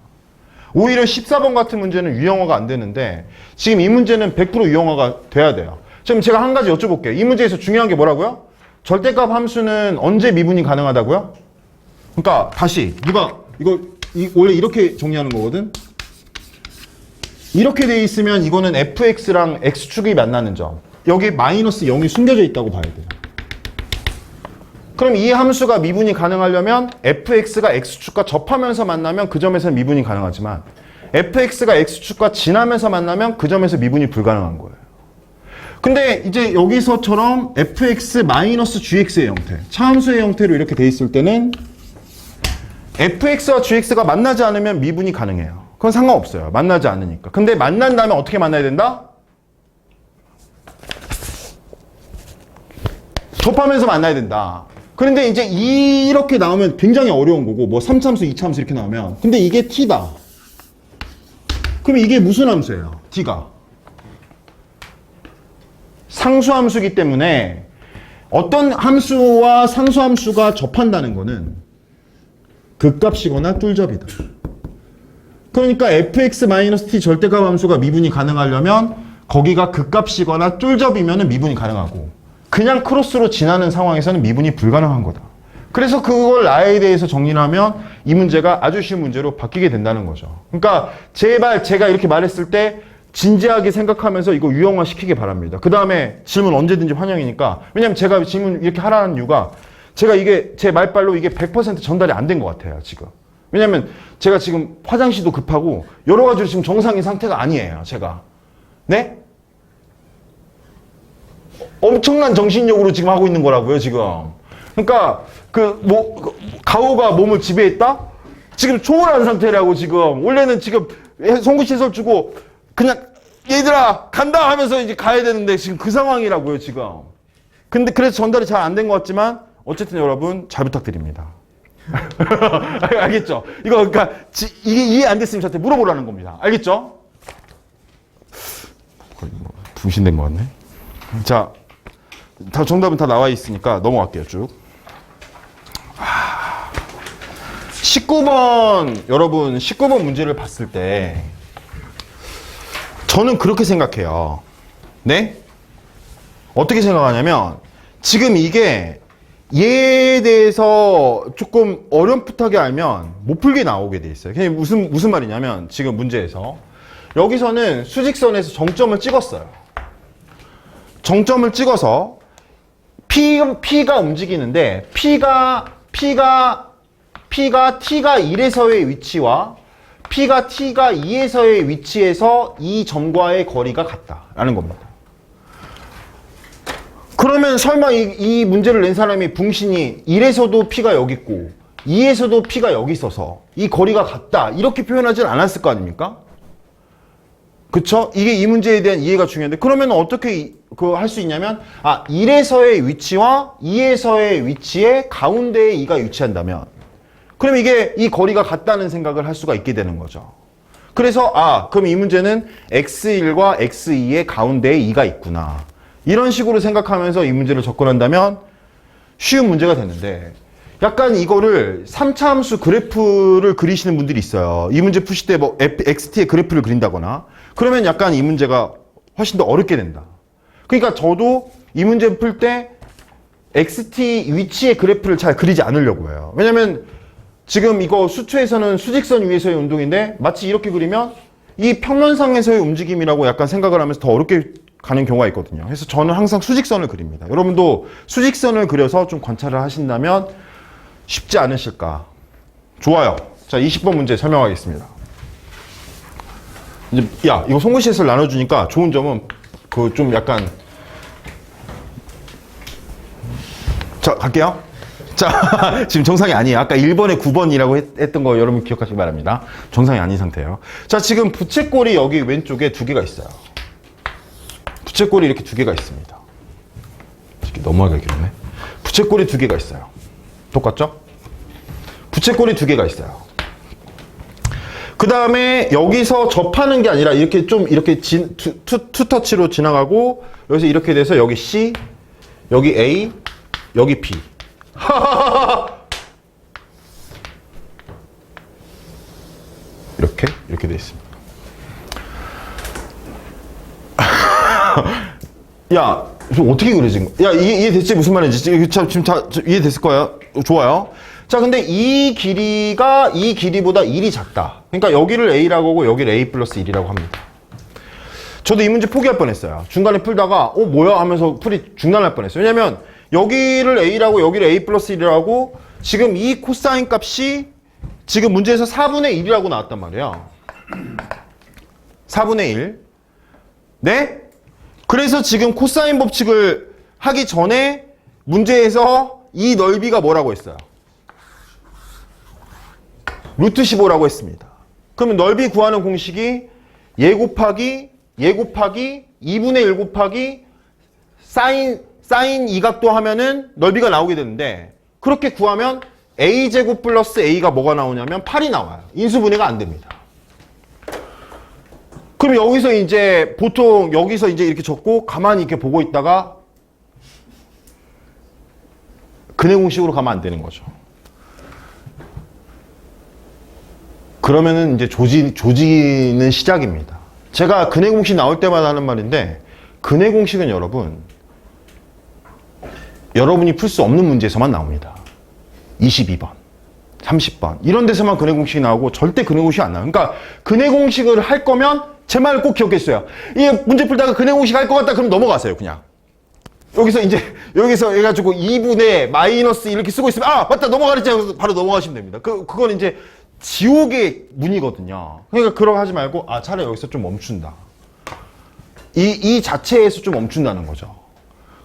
오히려 14번 같은 문제는 유형화가 안 되는데 지금 이 문제는 100% 유형화가 돼야 돼요. 지금 제가 한 가지 여쭤볼게요. 이 문제에서 중요한 게 뭐라고요? 절대값 함수는 언제 미분이 가능하다고요? 그러니까 다시 원래 이렇게 정리하는 거거든. 이렇게 돼 있으면 이거는 fx랑 x축이 만나는 점, 여기 마이너스 0이 숨겨져 있다고 봐야 돼요. 그럼 이 함수가 미분이 가능하려면 fx가 x축과 접하면서 만나면 그 점에서 미분이 가능하지만 fx가 x축과 지나면서 만나면 그 점에서 미분이 불가능한 거예요. 근데 이제 여기서처럼 fx-gx의 형태, 차함수의 형태로 이렇게 돼 있을 때는 fx와 gx가 만나지 않으면 미분이 가능해요. 그건 상관없어요. 만나지 않으니까. 근데 만난다면 어떻게 만나야 된다? 접하면서 만나야 된다. 그런데 이제 이렇게 나오면 굉장히 어려운 거고, 뭐 3차함수, 2차함수 이렇게 나오면. 근데 이게 t다. 그럼 이게 무슨 함수예요? t가. 상수함수이기 때문에 어떤 함수와 상수함수가 접한다는 거는 극값이거나 뚫접이다. 그러니까 fx-t 절대값 함수가 미분이 가능하려면 거기가 극값이거나 뚫접이면 미분이 가능하고, 그냥 크로스로 지나는 상황에서는 미분이 불가능한 거다. 그래서 그걸 나에 대해서 정리를 하면 이 문제가 아주 쉬운 문제로 바뀌게 된다는 거죠. 그러니까 제발 제가 이렇게 말했을 때 진지하게 생각하면서 이거 유형화 시키기 바랍니다. 그 다음에 질문 언제든지 환영이니까. 왜냐면 제가 질문 이렇게 하라는 이유가 제가 이게 제 말빨로 이게 100% 전달이 안 된 것 같아요, 지금. 왜냐면 제가 지금 화장실도 급하고 여러 가지로 지금 정상인 상태가 아니에요, 제가. 네? 엄청난 정신력으로 지금 하고 있는 거라고요, 지금. 그러니까 가오가 몸을 지배했다? 지금 초월한 상태라고 지금. 원래는 지금 송구시설 주고 그냥 얘들아 간다 하면서 이제 가야 되는데 지금 그 상황이라고요, 지금. 근데 그래서 전달이 잘 안 된 것 같지만 어쨌든 여러분 잘 부탁드립니다. 알겠죠? 이거 그러니까 이게 이해 안 됐으면 저한테 물어보라는 겁니다. 알겠죠? 거의 뭐 분신된 것 같네. 자, 정답은 다 나와 있으니까 넘어갈게요, 쭉. 19번, 여러분 19번 문제를 봤을 때 저는 그렇게 생각해요. 네? 어떻게 생각하냐면 지금 이게 얘에 대해서 조금 어렴풋하게 알면 못 풀게 나오게 돼 있어요. 그게 무슨 말이냐면 지금 문제에서 여기서는 수직선에서 정점을 찍었어요. 정점을 찍어서 P가 움직이는데 P가 T가 1에서의 위치와 P가 T가 2에서의 위치에서 이 점과의 거리가 같다라는 겁니다. 그러면 설마 이 문제를 낸 사람이 붕신이 1에서도 P가 여기 있고 2에서도 P가 여기 있어서 이 거리가 같다 이렇게 표현하진 않았을 거 아닙니까? 그쵸? 이게 이 문제에 대한 이해가 중요한데 그러면 어떻게 할 수 있냐면 1에서의 위치와 2에서의 위치의 가운데에 2가 위치한다면 그럼 이게 이 거리가 같다는 생각을 할 수가 있게 되는 거죠. 그래서 그럼 이 문제는 x1과 x2의 가운데에 2가 있구나. 이런 식으로 생각하면서 이 문제를 접근한다면 쉬운 문제가 되는데 약간 이거를 3차 함수 그래프를 그리시는 분들이 있어요. 이 문제 푸실 때 뭐 XT의 그래프를 그린다거나 그러면 약간 이 문제가 훨씬 더 어렵게 된다. 그러니까 저도 이 문제 풀 때 XT 위치의 그래프를 잘 그리지 않으려고 해요. 왜냐면 지금 이거 수초에서는 수직선 위에서의 운동인데 마치 이렇게 그리면 이 평면상에서의 움직임이라고 약간 생각을 하면서 더 어렵게 가는 경우가 있거든요. 그래서 저는 항상 수직선을 그립니다. 여러분도 수직선을 그려서 좀 관찰을 하신다면 쉽지 않으실까. 좋아요. 자, 20번 문제 설명하겠습니다. 이제 야, 이거 송글씨에서 나눠주니까 좋은 점은 그 좀 약간 자, 갈게요. 자, 지금 정상이 아니에요. 아까 1번에 9번이라고 했던 거 여러분 기억하시기 바랍니다. 정상이 아닌 상태예요. 자, 지금 부채꼴이 여기 왼쪽에 두 개가 있어요. 부채꼴이 이렇게 두 개가 있습니다. 이렇게 너무하게 길네. 부채꼴이 두 개가 있어요. 똑같죠? 부채꼴이 두 개가 있어요. 그 다음에 여기서 접하는 게 아니라 이렇게 좀 이렇게 투터치로 지나가고 여기서 이렇게 돼서 여기 C, 여기 A, 여기 B. 이렇게 돼 있습니다. 야, 어떻게 그려진 거야? 야, 이해됐지? 무슨 말인지. 지금 이해됐을 거야. 좋아요. 자, 근데 이 길이가 이 길이보다 1이 작다. 그러니까 여기를 A라고 하고 여기를 A 플러스 1이라고 합니다. 저도 이 문제 포기할 뻔했어요. 중간에 풀다가 뭐야 하면서 풀이 중단할 뻔했어요. 왜냐면 여기를 A라고 여기를 A 플러스 1이라고 지금 이 코사인 값이 지금 문제에서 4분의 1이라고 나왔단 말이에요. 4분의 1. 네? 그래서 지금 코사인 법칙을 하기 전에 문제에서 이 넓이가 뭐라고 했어요? 루트 15라고 했습니다. 그러면 넓이 구하는 공식이 얘 곱하기 2분의 1 곱하기 사인 이각도 하면은 넓이가 나오게 되는데 그렇게 구하면 a제곱 플러스 a가 뭐가 나오냐면 8이 나와요. 인수분해가 안 됩니다. 그럼 여기서 이제 보통 여기서 이제 이렇게 적고 가만히 이렇게 보고 있다가 근해 공식으로 가면 안 되는 거죠. 그러면은 이제 조지는 시작입니다. 제가 근해 공식 나올 때마다 하는 말인데 근해 공식은 여러분이 풀 수 없는 문제에서만 나옵니다. 22번, 30번 이런 데서만 근해 공식이 나오고 절대 근해 공식이 안 나와요. 그러니까 근해 공식을 할 거면 제 말을 꼭 기억했어요. 이 문제 풀다가 근해 공식 할 것 같다 그럼 넘어가세요. 그냥 여기서 해가지고 2분의 마이너스 이렇게 쓰고 있으면 맞다 넘어가랬지 바로 넘어가시면 됩니다. 그건 이제 지옥의 문이거든요. 그러니까 그러고 하지 말고 차라리 여기서 좀 멈춘다. 이 자체에서 좀 멈춘다는 거죠.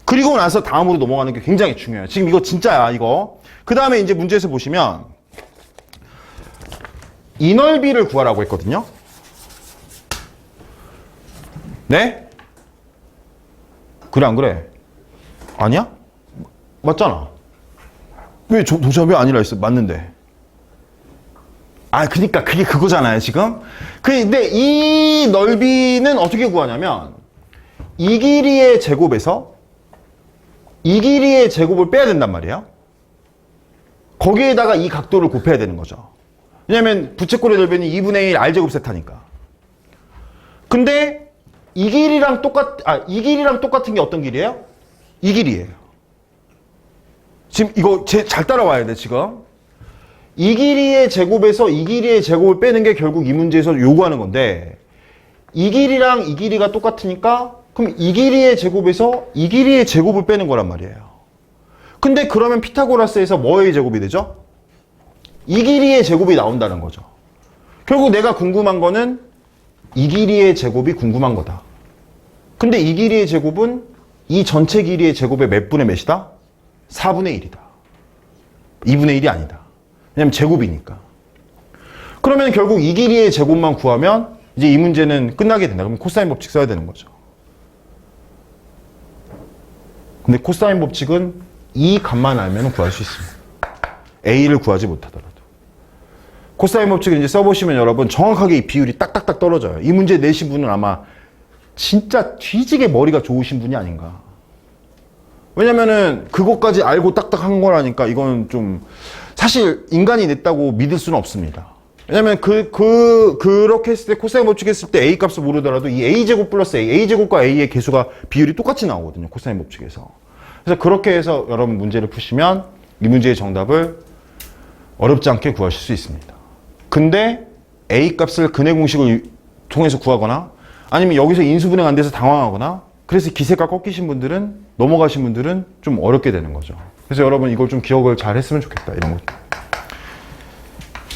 그리고 나서 다음으로 넘어가는 게 굉장히 중요해요. 지금 이거 진짜야 이거. 그 다음에 이제 문제에서 보시면 이 넓이를 구하라고 했거든요. 네? 그래 안 그래? 아니야? 맞잖아. 왜 도잡이 아니라 했어? 맞는데. 그러니까 그게 그거잖아요 지금. 근데 이 넓이는 어떻게 구하냐면 이 길이의 제곱에서 이 길이의 제곱을 빼야 된단 말이에요. 거기에다가 이 각도를 곱해야 되는 거죠. 왜냐면 부채꼴의 넓이는 2분의 1 R제곱 세타니까. 근데 이 길이랑 똑같은 게 어떤 길이에요? 이 길이에요. 지금 이거 잘 따라와야 돼 지금. 이 길이의 제곱에서 이 길이의 제곱을 빼는 게 결국 이 문제에서 요구하는 건데 이 길이랑 이 길이가 똑같으니까 그럼 이 길이의 제곱에서 이 길이의 제곱을 빼는 거란 말이에요. 근데 그러면 피타고라스에서 뭐의 제곱이 되죠? 이 길이의 제곱이 나온다는 거죠. 결국 내가 궁금한 거는 이 길이의 제곱이 궁금한 거다. 근데 이 길이의 제곱은 이 전체 길이의 제곱의 몇 분의 몇이다? 4분의 1이다. 2분의 1이 아니다. 왜냐면 제곱이니까. 그러면 결국 이 길이의 제곱만 구하면 이제 이 문제는 끝나게 된다. 그럼 코사인 법칙 써야 되는 거죠. 근데 코사인 법칙은 이 값만 알면 구할 수 있습니다. A를 구하지 못하더라도. 코사인 법칙을 이제 써보시면 여러분 정확하게 이 비율이 딱딱딱 떨어져요. 이 문제 내신 분은 아마 진짜 뒤지게 머리가 좋으신 분이 아닌가. 왜냐면은 그것까지 알고 딱딱 한 거라니까 이건 좀 사실 인간이 냈다고 믿을 수는 없습니다. 왜냐면 그렇게 했을 때 코사인 법칙 했을 때 A 값을 모르더라도 이 A제곱 플러스 A제곱과 A의 개수가 비율이 똑같이 나오거든요. 코사인 법칙에서. 그래서 그렇게 해서 여러분 문제를 푸시면 이 문제의 정답을 어렵지 않게 구하실 수 있습니다. 근데 A 값을 근해 공식을 통해서 구하거나 아니면 여기서 인수분해 안 돼서 당황하거나 그래서 기세가 꺾이신 분들은 넘어가신 분들은 좀 어렵게 되는 거죠. 그래서 여러분 이걸 좀 기억을 잘 했으면 좋겠다. 이런 거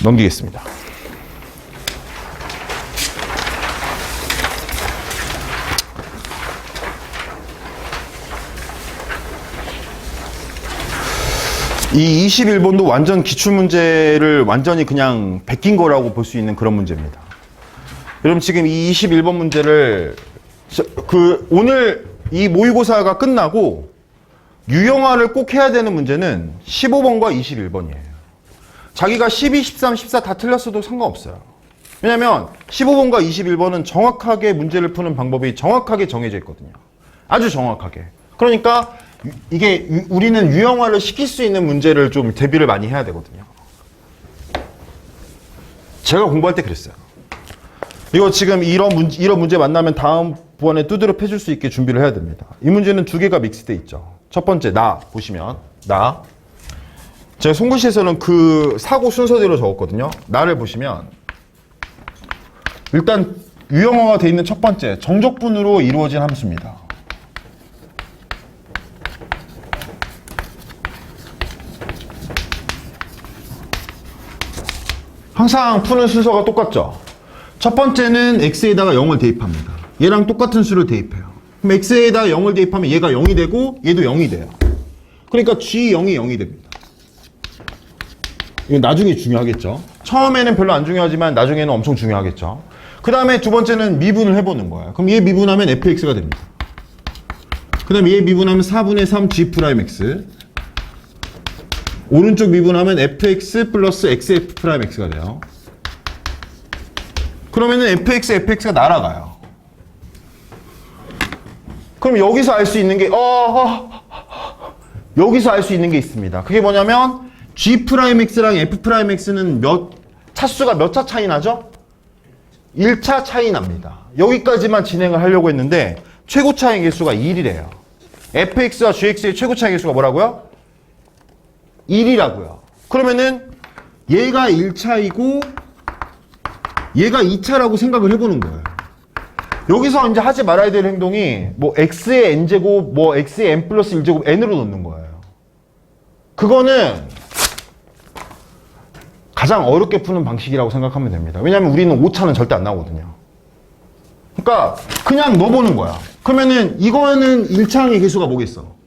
넘기겠습니다. 이 21번도 완전 기출문제를 완전히 그냥 베낀 거라고 볼 수 있는 그런 문제입니다. 여러분 지금 이 21번 문제를 오늘 이 모의고사가 끝나고 유형화를 꼭 해야 되는 문제는 15번과 21번이에요. 자기가 12, 13, 14 다 틀렸어도 상관없어요. 왜냐면 15번과 21번은 정확하게 문제를 푸는 방법이 정확하게 정해져 있거든요. 아주 정확하게. 그러니까 이게 우리는 유형화를 시킬 수 있는 문제를 좀 대비를 많이 해야 되거든요. 제가 공부할 때 그랬어요. 이거 지금 이런 문제 만나면 다음번에 두드려 패줄 수 있게 준비를 해야 됩니다. 이 문제는 두 개가 믹스돼 있죠. 첫 번째 나 보시면 나 제가 송글씨에서는 그 사고 순서대로 적었거든요. 나를 보시면 일단 유형화가 돼 있는 첫 번째 정적분으로 이루어진 함수입니다. 항상 푸는 순서가 똑같죠. 첫 번째는 x에다가 0을 대입합니다. 얘랑 똑같은 수를 대입해요. 그럼 x에다가 0을 대입하면 얘가 0이 되고 얘도 0이 돼요. 그러니까 g0이 0이 됩니다. 이건 나중에 중요하겠죠. 처음에는 별로 안 중요하지만 나중에는 엄청 중요하겠죠. 그 다음에 두 번째는 미분을 해보는 거예요. 그럼 얘 미분하면 fx가 됩니다. 그 다음에 얘 미분하면 4분의 3 g'x 오른쪽 미분하면 fx 플러스 xf'x가 돼요. 그러면은 fx가 날아가요. 그럼 여기서 알 수 있는 게 여기서 알 수 있는 게 있습니다. 그게 뭐냐면 g'x랑 f'x는 차수가 몇 차 차이 나죠? 1차 차이 납니다. 여기까지만 진행을 하려고 했는데 최고 차이 개수가 1이래요. fx와 gx의 최고 차이 개수가 뭐라고요? 1이라고요. 그러면은 얘가 1차이고 얘가 2차라고 생각을 해보는 거예요. 여기서 이제 하지 말아야 될 행동이 뭐 x의 n제곱 뭐 x의 n 플러스 1제곱 n으로 놓는 거예요. 그거는 가장 어렵게 푸는 방식이라고 생각하면 됩니다. 왜냐하면 우리는 5차는 절대 안 나오거든요. 그러니까 그냥 넣어보는 거야. 그러면은 이거는 1차항의 개수가 뭐겠어?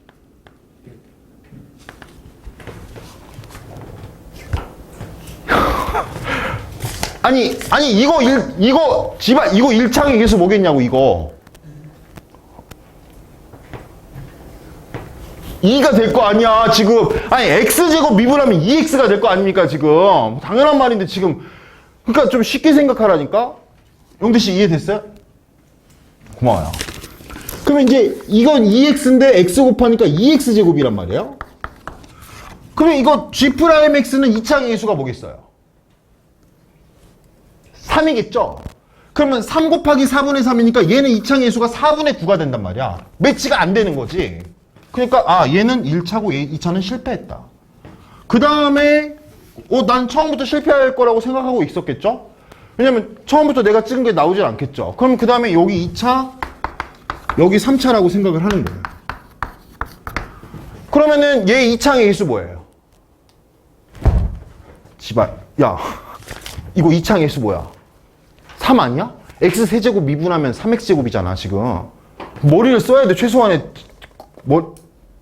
아니 이거 1창의 개수 뭐겠냐고 이거 2가 될 거 아니야 지금. 아니 x제곱 미분하면 2x가 될 거 아닙니까 지금. 당연한 말인데 지금. 그러니까 좀 쉽게 생각하라니까. 영대씨 이해됐어요? 고마워요. 그러면 이제 이건 2x인데 x 곱하니까 2x제곱이란 말이에요. 그러면 이거 g'x는 2창의 개수가 뭐겠어요? 3이겠죠? 그러면 3 곱하기 4분의 3이니까 얘는 2창의 수가 4분의 9가 된단 말이야. 매치가 안 되는 거지. 그러니까 얘는 1차고 2차는 실패했다. 그 다음에 난 처음부터 실패할 거라고 생각하고 있었겠죠? 왜냐면 처음부터 내가 찍은 게 나오질 않겠죠. 그럼 그 다음에 여기 2차 여기 3차라고 생각을 하는 거예요. 그러면은 얘 2창의 개수 뭐예요? 지발 야 이거 2창의 수 뭐야? 3 아니야? x 세제곱 미분하면 3x제곱이잖아 지금. 머리를 써야 돼 최소한의.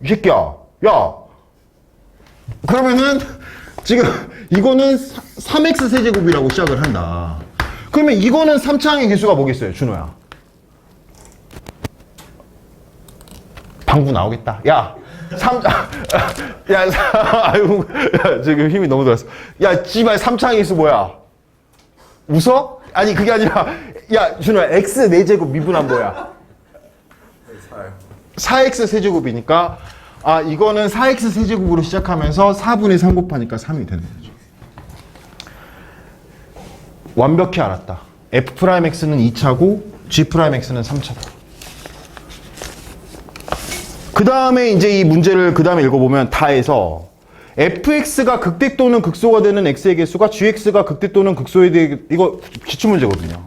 이 새끼야 야 그러면은 지금 이거는 3x 세제곱이라고 시작을 한다. 그러면 이거는 3창의 개수가 뭐겠어요 준호야? 방구 나오겠다. 야 아이고 지금 힘이 너무 들었어. 야 씨발 3창의 개수 뭐야? 웃어? 아니 그게 아니라 야 준호야 x 4제곱 미분한 뭐야? 4x 세제곱이니까 아, 이거는 4x 세제곱으로 시작하면서 4분의 3 곱하니까 3이 되는 거죠. 완벽히 알았다. f'x는 2차고 g'x는 3차다. 그 다음에 이제 이 문제를 그 다음에 읽어보면 다 해서 fx가 극대 또는 극소가 되는 x의 개수가 gx가 극대 또는 극소에 대해 이거 기출문제거든요.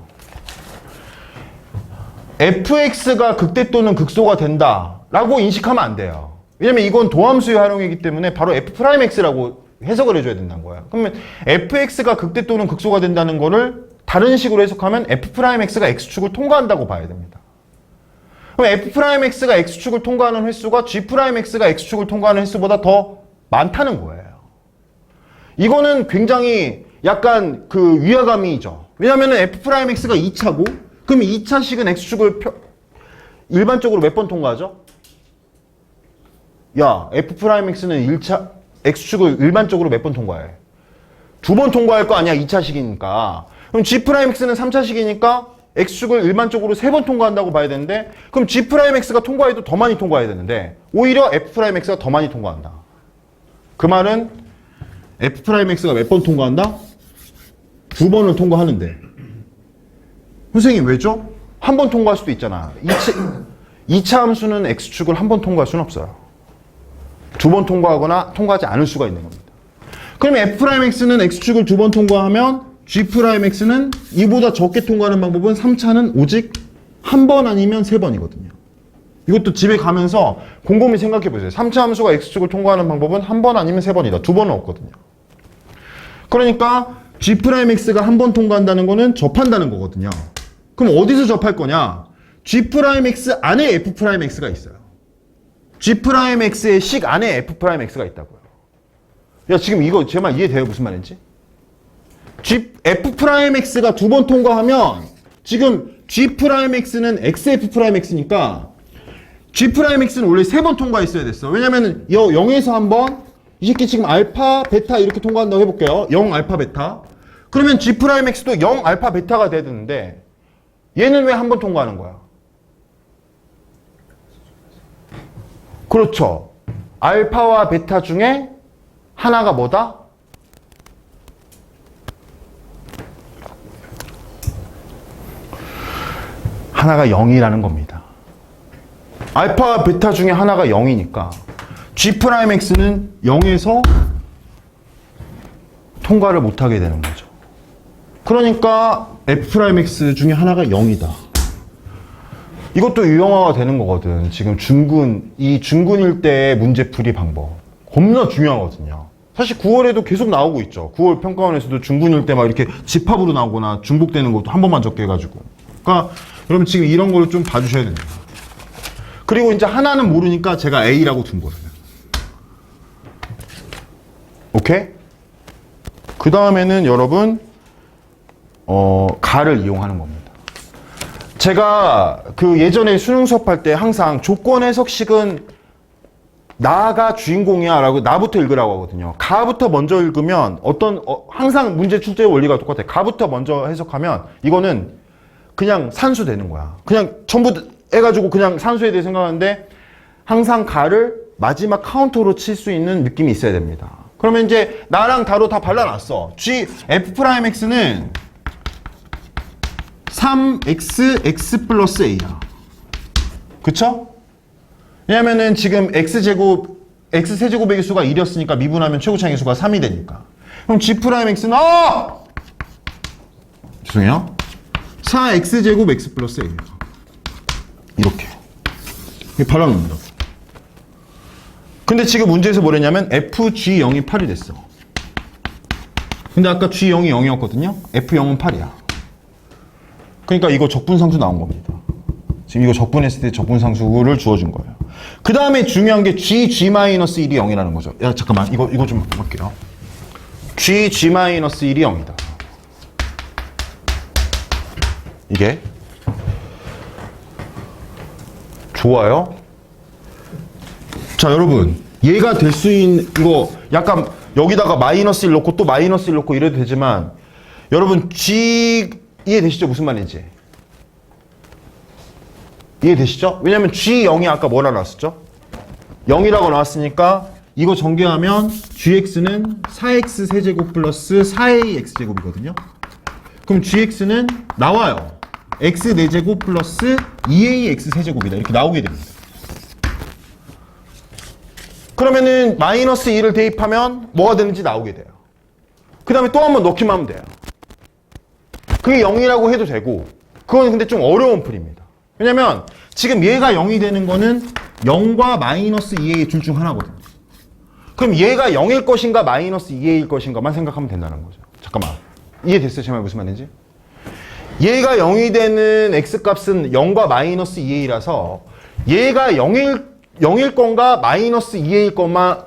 fx가 극대 또는 극소가 된다 라고 인식하면 안 돼요. 왜냐면 이건 도함수의 활용이기 때문에 바로 f'x라고 해석을 해줘야 된다는 거예요. 그러면 fx가 극대 또는 극소가 된다는 거를 다른 식으로 해석하면 f'x가 x축을 통과한다고 봐야 됩니다. 그럼 f'x가 x축을 통과하는 횟수가 g'x가 x축을 통과하는 횟수보다 더 많다는 거예요. 이거는 굉장히 약간 그 위화감이죠. 왜냐면은 f'x가 2차고 그럼 2차식은 x축을 일반적으로 몇 번 통과하죠? 야, f'x는 1차 x축을 일반적으로 몇 번 통과해? 2번 통과할 거 아니야, 2차식이니까. 그럼 g'x는 3차식이니까 x축을 일반적으로 3번 통과한다고 봐야 되는데 그럼 g'x가 통과해도 더 많이 통과해야 되는데 오히려 f'x가 더 많이 통과한다. 그 말은 f'x가 몇 번 통과한다? 2번을 통과하는데 선생님 왜죠? 한 번 통과할 수도 있잖아. 2차 함수는 x축을 한 번 통과할 수는 없어요. 2번 통과하거나 통과하지 않을 수가 있는 겁니다. 그럼 f'x는 x축을 2번 통과하면 g'x는 이보다 적게 통과하는 방법은 3차는 오직 한 번 아니면 3번이거든요. 이것도 집에 가면서 곰곰이 생각해 보세요. 3차 함수가 x축을 통과하는 방법은 한 번 아니면 3번이다. 2번은 없거든요. 그러니까 g'x가 한 번 통과한다는 거는 접한다는 거거든요. 그럼 어디서 접할 거냐? g'x 안에 f'x가 있어요. g'x의 식 안에 f'x가 있다고요. 야, 지금 이거 제 말 이해돼요? 무슨 말인지? f'x가 2번 통과하면 지금 g'x는 xf'x니까 g'x는 원래 3번 통과했어야 됐어. 왜냐면 0에서 한번 이 새끼 지금 알파, 베타 이렇게 통과한다고 해볼게요. 0, 알파, 베타. 그러면 g'x도 0, 알파, 베타가 돼야 되는데 얘는 왜 한 번 통과하는 거야? 그렇죠. 알파와 베타 중에 하나가 뭐다? 하나가 0이라는 겁니다. 알파와 베타 중에 하나가 0이니까 g'x는 0에서 통과를 못하게 되는 거죠. 그러니까 f'x 중에 하나가 0이다. 이것도 유형화가 되는 거거든. 지금 이 중근일 때의 문제풀이 방법. 겁나 중요하거든요. 사실 9월에도 계속 나오고 있죠. 9월 평가원에서도 중근일 때 막 이렇게 집합으로 나오거나 중복되는 것도 한 번만 적게 해가지고. 그러니까 여러분 지금 이런 거를 좀 봐주셔야 됩니다. 그리고 이제 하나는 모르니까 제가 A라고 둔 거예요. 오케이? 그 다음에는 여러분 가를 이용하는 겁니다. 제가 그 예전에 수능 수업할 때 항상 조건 해석식은 나가 주인공이야 라고 나부터 읽으라고 하거든요. 가부터 먼저 읽으면 항상 문제 출제 원리가 똑같아요. 가부터 먼저 해석하면 이거는 그냥 산수 되는 거야. 그냥 전부 해가지고 그냥 산수에 대해 생각하는데 항상 가를 마지막 카운터로 칠 수 있는 느낌이 있어야 됩니다. 그러면 이제 나랑 다로 다 발라놨어. f'x는 3x 플러스 a야. 그쵸? 왜냐면은 지금 x세제곱의 개수가 1이었으니까 미분하면 최고차의 개수가 3이 되니까. 그럼 g'x는 죄송해요. 4x제곱 x 플러스 a예요. 이렇게 발라놓는다. 근데 지금 문제에서 뭐랬냐면 fg0이 8이 됐어. 근데 아까 g0이 0이었거든요. f0은 8이야. 그러니까 이거 적분상수 나온 겁니다. 지금 이거 적분했을 때 적분상수를 주어준 거예요. 그 다음에 중요한 게 g-1이 0이라는 거죠. 야, 잠깐만. 이거 좀 볼게요. g-1이 0이다. 이게. 좋아요. 자, 여러분. 얘가 될 수 있는, 이거 약간 여기다가 마이너스 1 넣고 또 마이너스 1 넣고 이래도 되지만, 여러분, 이해되시죠? 무슨 말인지. 이해되시죠? 왜냐면 G0이 아까 뭐라 나왔었죠? 0이라고 나왔으니까 이거 전개하면 gx는 4x 세제곱 플러스 4ax 제곱이거든요. 그럼 gx는 나와요. x 4제곱 플러스 2ax 세제곱이다. 이렇게 나오게 됩니다. 그러면은 마이너스 2를 대입하면 뭐가 되는지 나오게 돼요. 그 다음에 또 한 번 넣기만 하면 돼요. 그게 0이라고 해도 되고, 그건 근데 좀 어려운 풀입니다. 왜냐면 지금 얘가 0이 되는 거는 0과 마이너스 2a 둘 중 하나거든요. 그럼 얘가 0일 것인가 마이너스 2a일 것인가만 생각하면 된다는 거죠. 잠깐만, 이해됐어요? 제 말 무슨 말인지? 얘가 0이 되는 x값은 0과 마이너스 2a라서 얘가 0일 건가 마이너스 2a일 것만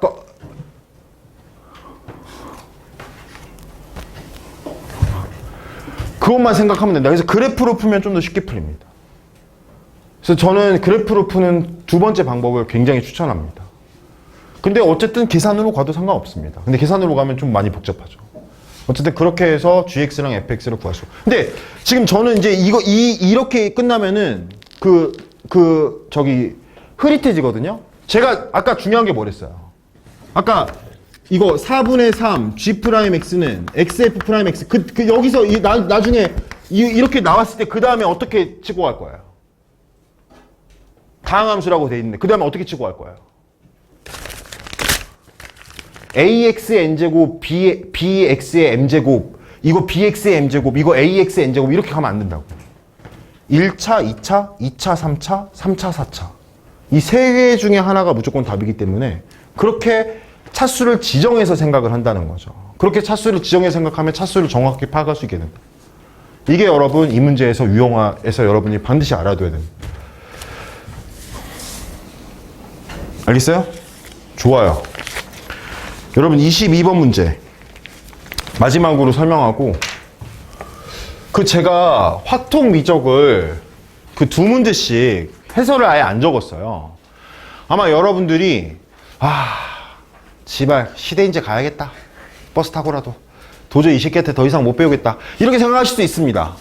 그것만 생각하면 된다. 그래서 그래프로 풀면 좀 더 쉽게 풀립니다. 그래서 저는 그래프로 푸는 두 번째 방법을 굉장히 추천합니다. 근데 어쨌든 계산으로 가도 상관없습니다. 근데 계산으로 가면 좀 많이 복잡하죠. 어쨌든 그렇게 해서 gx랑 fx를 구할 수. 근데 지금 저는 이제 이렇게 끝나면은 저기 흐릿해지거든요. 제가 아까 중요한 게 뭐랬어요? 아까 이거 4분의 3 g'x는 xf'x 여기서 나중에 이렇게 나왔을 때 그 다음에 어떻게 치고 갈 거예요? 다항함수라고 돼 있는데 그 다음에 어떻게 치고 갈 거예요? ax의 n제곱 bx의 m제곱 이거 bx의 m제곱 이거 ax의 n제곱 이렇게 가면 안 된다고. 1차, 2차, 2차, 3차, 3차, 4차 이 세 개 중에 하나가 무조건 답이기 때문에 그렇게 차수를 지정해서 생각을 한다는 거죠. 그렇게 차수를 지정해서 생각하면 차수를 정확히 파악할 수 있게 된다. 이게 여러분 이 문제에서 유형화에서 여러분이 반드시 알아둬야 됩니다. 알겠어요? 좋아요. 여러분 22번 문제 마지막으로 설명하고 제가 확통 미적을 그 두 문제씩 해설을 아예 안 적었어요. 아마 여러분들이 지발 시대인재 가야겠다. 버스 타고라도 도저히 이 새끼한테 더 이상 못 배우겠다. 이렇게 생각하실 수 있습니다.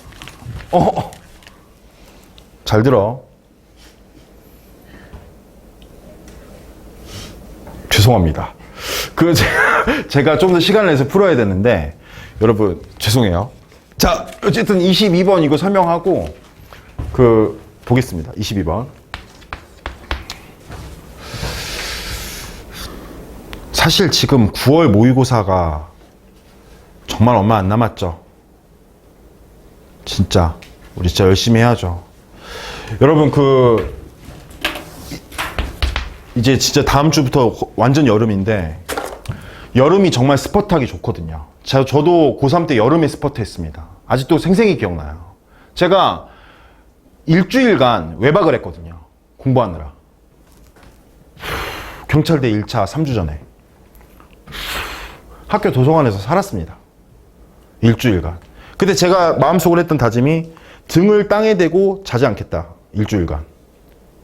잘 들어. 죄송합니다. 제가 좀 더 시간을 내서 풀어야 되는데 여러분 죄송해요. 자, 어쨌든 22번 이거 설명하고 보겠습니다. 22번. 사실 지금 9월 모의고사가 정말 얼마 안 남았죠. 진짜 우리 진짜 열심히 해야죠. 여러분 이제 진짜 다음 주부터 완전 여름인데 여름이 정말 스퍼트하기 좋거든요. 저도 고3 때 여름에 스퍼트 했습니다. 아직도 생생히 기억나요. 제가 일주일간 외박을 했거든요. 공부하느라. 경찰대 1차 3주 전에 학교 도서관에서 살았습니다. 일주일간. 근데 제가 마음속으로 했던 다짐이 등을 땅에 대고 자지 않겠다. 일주일간.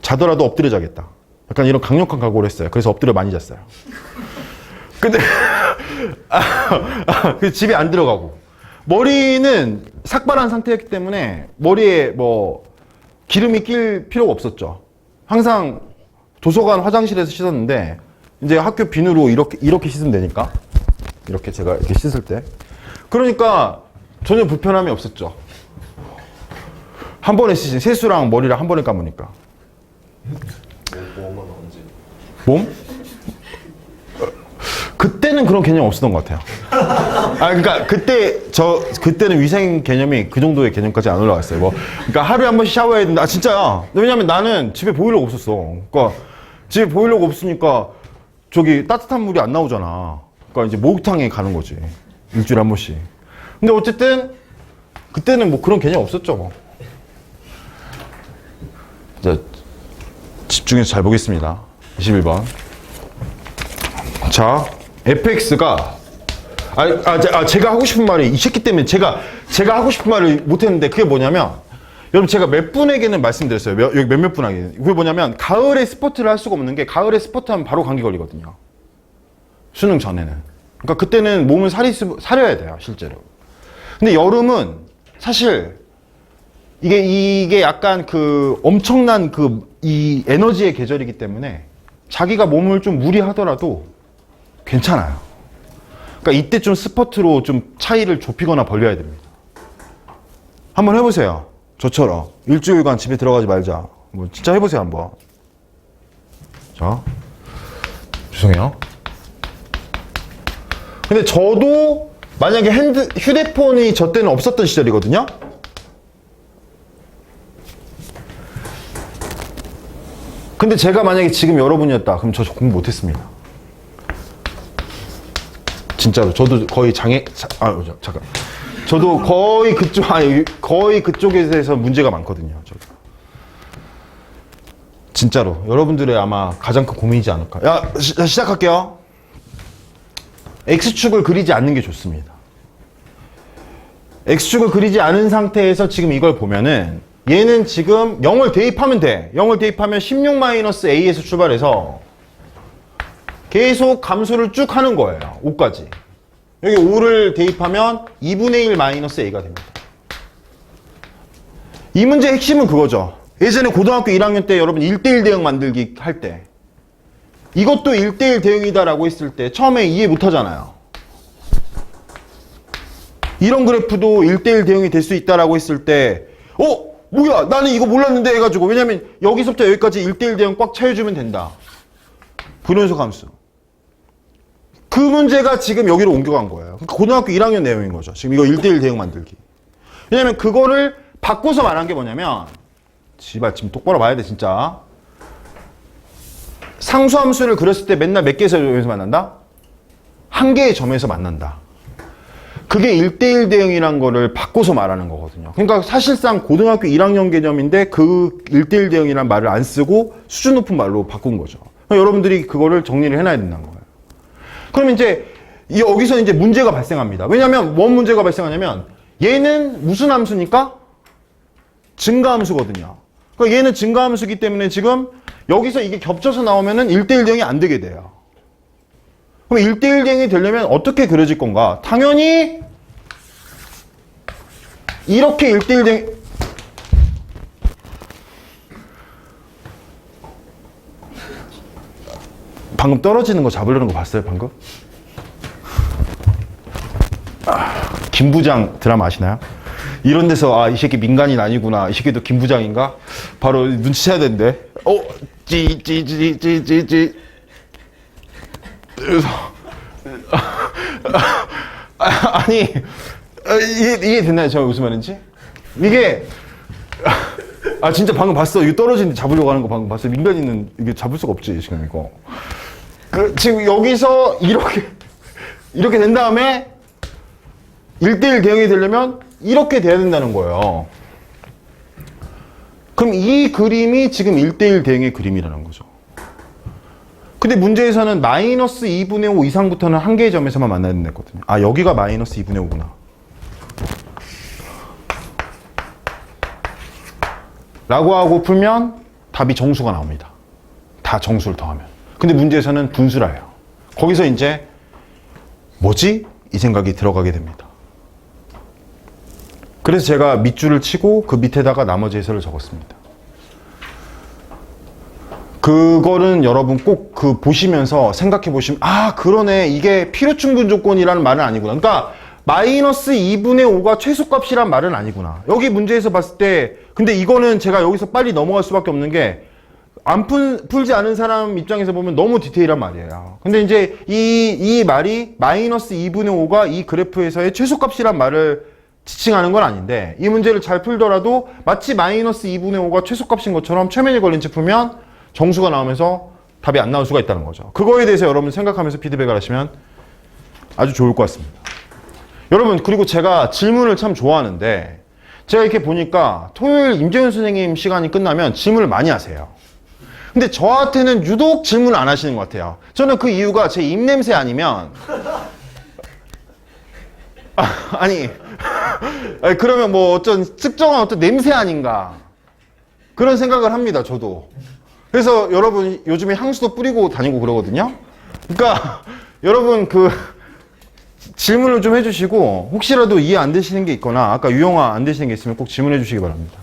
자더라도 엎드려 자겠다. 약간 이런 강력한 각오를 했어요. 그래서 엎드려 많이 잤어요. 근데 집에 안 들어가고 머리는 삭발한 상태였기 때문에 머리에 뭐 기름이 낄 필요가 없었죠. 항상 도서관 화장실에서 씻었는데 이제 학교 비누로 이렇게 씻으면 되니까 이렇게 제가 이렇게 씻을 때 그러니까 전혀 불편함이 없었죠. 한 번에 씻은 세수랑 머리를 한 번에 감으니까. 몸은 언제? 몸? 그때는 그런 개념 없었던 것 같아요. 그러니까 그때는 위생 개념이 그 정도의 개념까지 안 올라갔어요. 그러니까 하루에 한 번씩 샤워해야 된다. 진짜야. 왜냐면 나는 집에 보일러가 없었어. 그러니까 집에 보일러가 없으니까 저기 따뜻한 물이 안 나오잖아. 그러니까 이제 목욕탕에 가는 거지. 일주일에 한 번씩. 근데 어쨌든 그때는 뭐 그런 개념 없었죠. 자, 집중해서 잘 보겠습니다. 21번. 자, fx가 제가 하고 싶은 말이 이 새끼 때문에 제가 하고 싶은 말을 못했는데 그게 뭐냐면 여러분 제가 몇 분에게는 말씀드렸어요. 여기 몇몇 분에게. 그게 뭐냐면 가을에 스포츠를 할 수가 없는 게 가을에 스포츠 하면 바로 감기 걸리거든요. 수능 전에는. 그러니까 그때는 몸을 사려야 돼요, 실제로. 근데 여름은 사실 이게 약간 엄청난 이 에너지의 계절이기 때문에 자기가 몸을 좀 무리하더라도 괜찮아요. 그러니까 이때 좀 스퍼트로 좀 차이를 좁히거나 벌려야 됩니다. 한번 해보세요. 저처럼 일주일간 집에 들어가지 말자. 뭐 진짜 해보세요 한번. 자, 죄송해요. 근데 저도 만약에 휴대폰이 저 때는 없었던 시절이거든요. 근데 제가 만약에 지금 여러분이었다 그럼 저 공부 못했습니다. 진짜로 저도 거의 잠깐. 저도 거의 거의 그쪽에 대해서 문제가 많거든요. 저도. 진짜로 여러분들의 아마 가장 큰 고민이지 않을까. 시작할게요. X축을 그리지 않는 게 좋습니다. X축을 그리지 않은 상태에서 지금 이걸 보면은 얘는 지금 0을 대입하면 돼. 0을 대입하면 16-a에서 출발해서 계속 감소를 쭉 하는 거예요. 5까지. 여기 5를 대입하면 2분의 1 마이너스 a가 됩니다. 이 문제의 핵심은 그거죠. 예전에 고등학교 1학년 때 여러분 1대1 대응 만들기 할 때 이것도 1대1 대응이다라고 했을 때 처음에 이해 못 하잖아요. 이런 그래프도 1대1 대응이 될 수 있다라고 했을 때 뭐야 나는 이거 몰랐는데 해가지고 왜냐면 여기서부터 여기까지 1대1 대응 꽉 채워주면 된다. 불연속 함수. 그 문제가 지금 여기로 옮겨간 거예요. 그러니까 고등학교 1학년 내용인 거죠. 지금 이거 1대1 대응 만들기. 왜냐면 그거를 바꿔서 말한 게 뭐냐면 지금 똑바로 봐야 돼 진짜. 상수함수를 그렸을 때 맨날 몇 개의 점에서 만난다? 한 개의 점에서 만난다. 그게 1대1 대응이란 거를 바꿔서 말하는 거거든요. 그러니까 사실상 고등학교 1학년 개념인데 그 1대1 대응이란 말을 안 쓰고 수준 높은 말로 바꾼 거죠. 그러니까 여러분들이 그거를 정리를 해놔야 된다는 거예요. 그럼 이제 여기서 이제 문제가 발생합니다. 왜냐하면 뭔 문제가 발생하냐면 얘는 무슨 함수니까? 증가함수거든요. 그러니까 얘는 증가함수기 때문에 지금 여기서 이게 겹쳐서 나오면은 1대1 대응이 안 되게 돼요. 그럼 1대1 대응이 되려면 어떻게 그려질 건가? 당연히 이렇게 1대1 대응 방금 떨어지는 거 잡으려는 거 봤어요 방금? 김 부장 드라마 아시나요? 이런 데서 이 새끼 민간인 아니구나, 이 새끼도 김 부장인가? 바로 눈치채야 되는데 찌찌찌찌찌찌 아니 이게 됐나요? 제가 무슨 말인지? 이게 진짜 방금 봤어. 이거 떨어지는데 잡으려고 하는 거 방금 봤어요. 민간인은 이게 잡을 수가 없지 지금 이거. 지금 여기서 이렇게 된 다음에 1대1 대응이 되려면 이렇게 돼야 된다는 거예요. 그럼 이 그림이 지금 1대1 대응의 그림이라는 거죠. 근데 문제에서는 마이너스 2분의 5 이상부터는 한 개의 점에서만 만나야 된다거든요. 여기가 마이너스 2분의 5구나. 라고 하고 풀면 답이 정수가 나옵니다. 다 정수를 더하면. 근데 문제에서는 분수라 해요. 거기서 이제 뭐지? 이 생각이 들어가게 됩니다. 그래서 제가 밑줄을 치고 그 밑에다가 나머지 해설을 적었습니다. 그거는 여러분 꼭 보시면서 생각해 보시면 그러네, 이게 필요충분 조건이라는 말은 아니구나. 그러니까 마이너스 2분의 5가 최소값이란 말은 아니구나. 여기 문제에서 봤을 때 근데 이거는 제가 여기서 빨리 넘어갈 수밖에 없는 게 풀지 않은 사람 입장에서 보면 너무 디테일한 말이에요. 근데 이제 이 말이 마이너스 2분의 5가 이 그래프에서의 최소값이란 말을 지칭하는 건 아닌데, 이 문제를 잘 풀더라도 마치 마이너스 2분의 5가 최소값인 것처럼 최면이 걸린 채 풀면 정수가 나오면서 답이 안 나올 수가 있다는 거죠. 그거에 대해서 여러분 생각하면서 피드백을 하시면 아주 좋을 것 같습니다. 여러분, 그리고 제가 질문을 참 좋아하는데 제가 이렇게 보니까 토요일 임재훈 선생님 시간이 끝나면 질문을 많이 하세요. 근데 저한테는 유독 질문을 안 하시는 것 같아요. 저는 그 이유가 제 입냄새 아니면 그러면 뭐 특정한 어떤 냄새 아닌가 그런 생각을 합니다. 저도. 그래서 여러분 요즘에 향수도 뿌리고 다니고 그러거든요. 그러니까 여러분 질문을 좀 해주시고 혹시라도 이해 안 되시는 게 있거나 아까 유형화 안 되시는 게 있으면 꼭 질문해 주시기 바랍니다.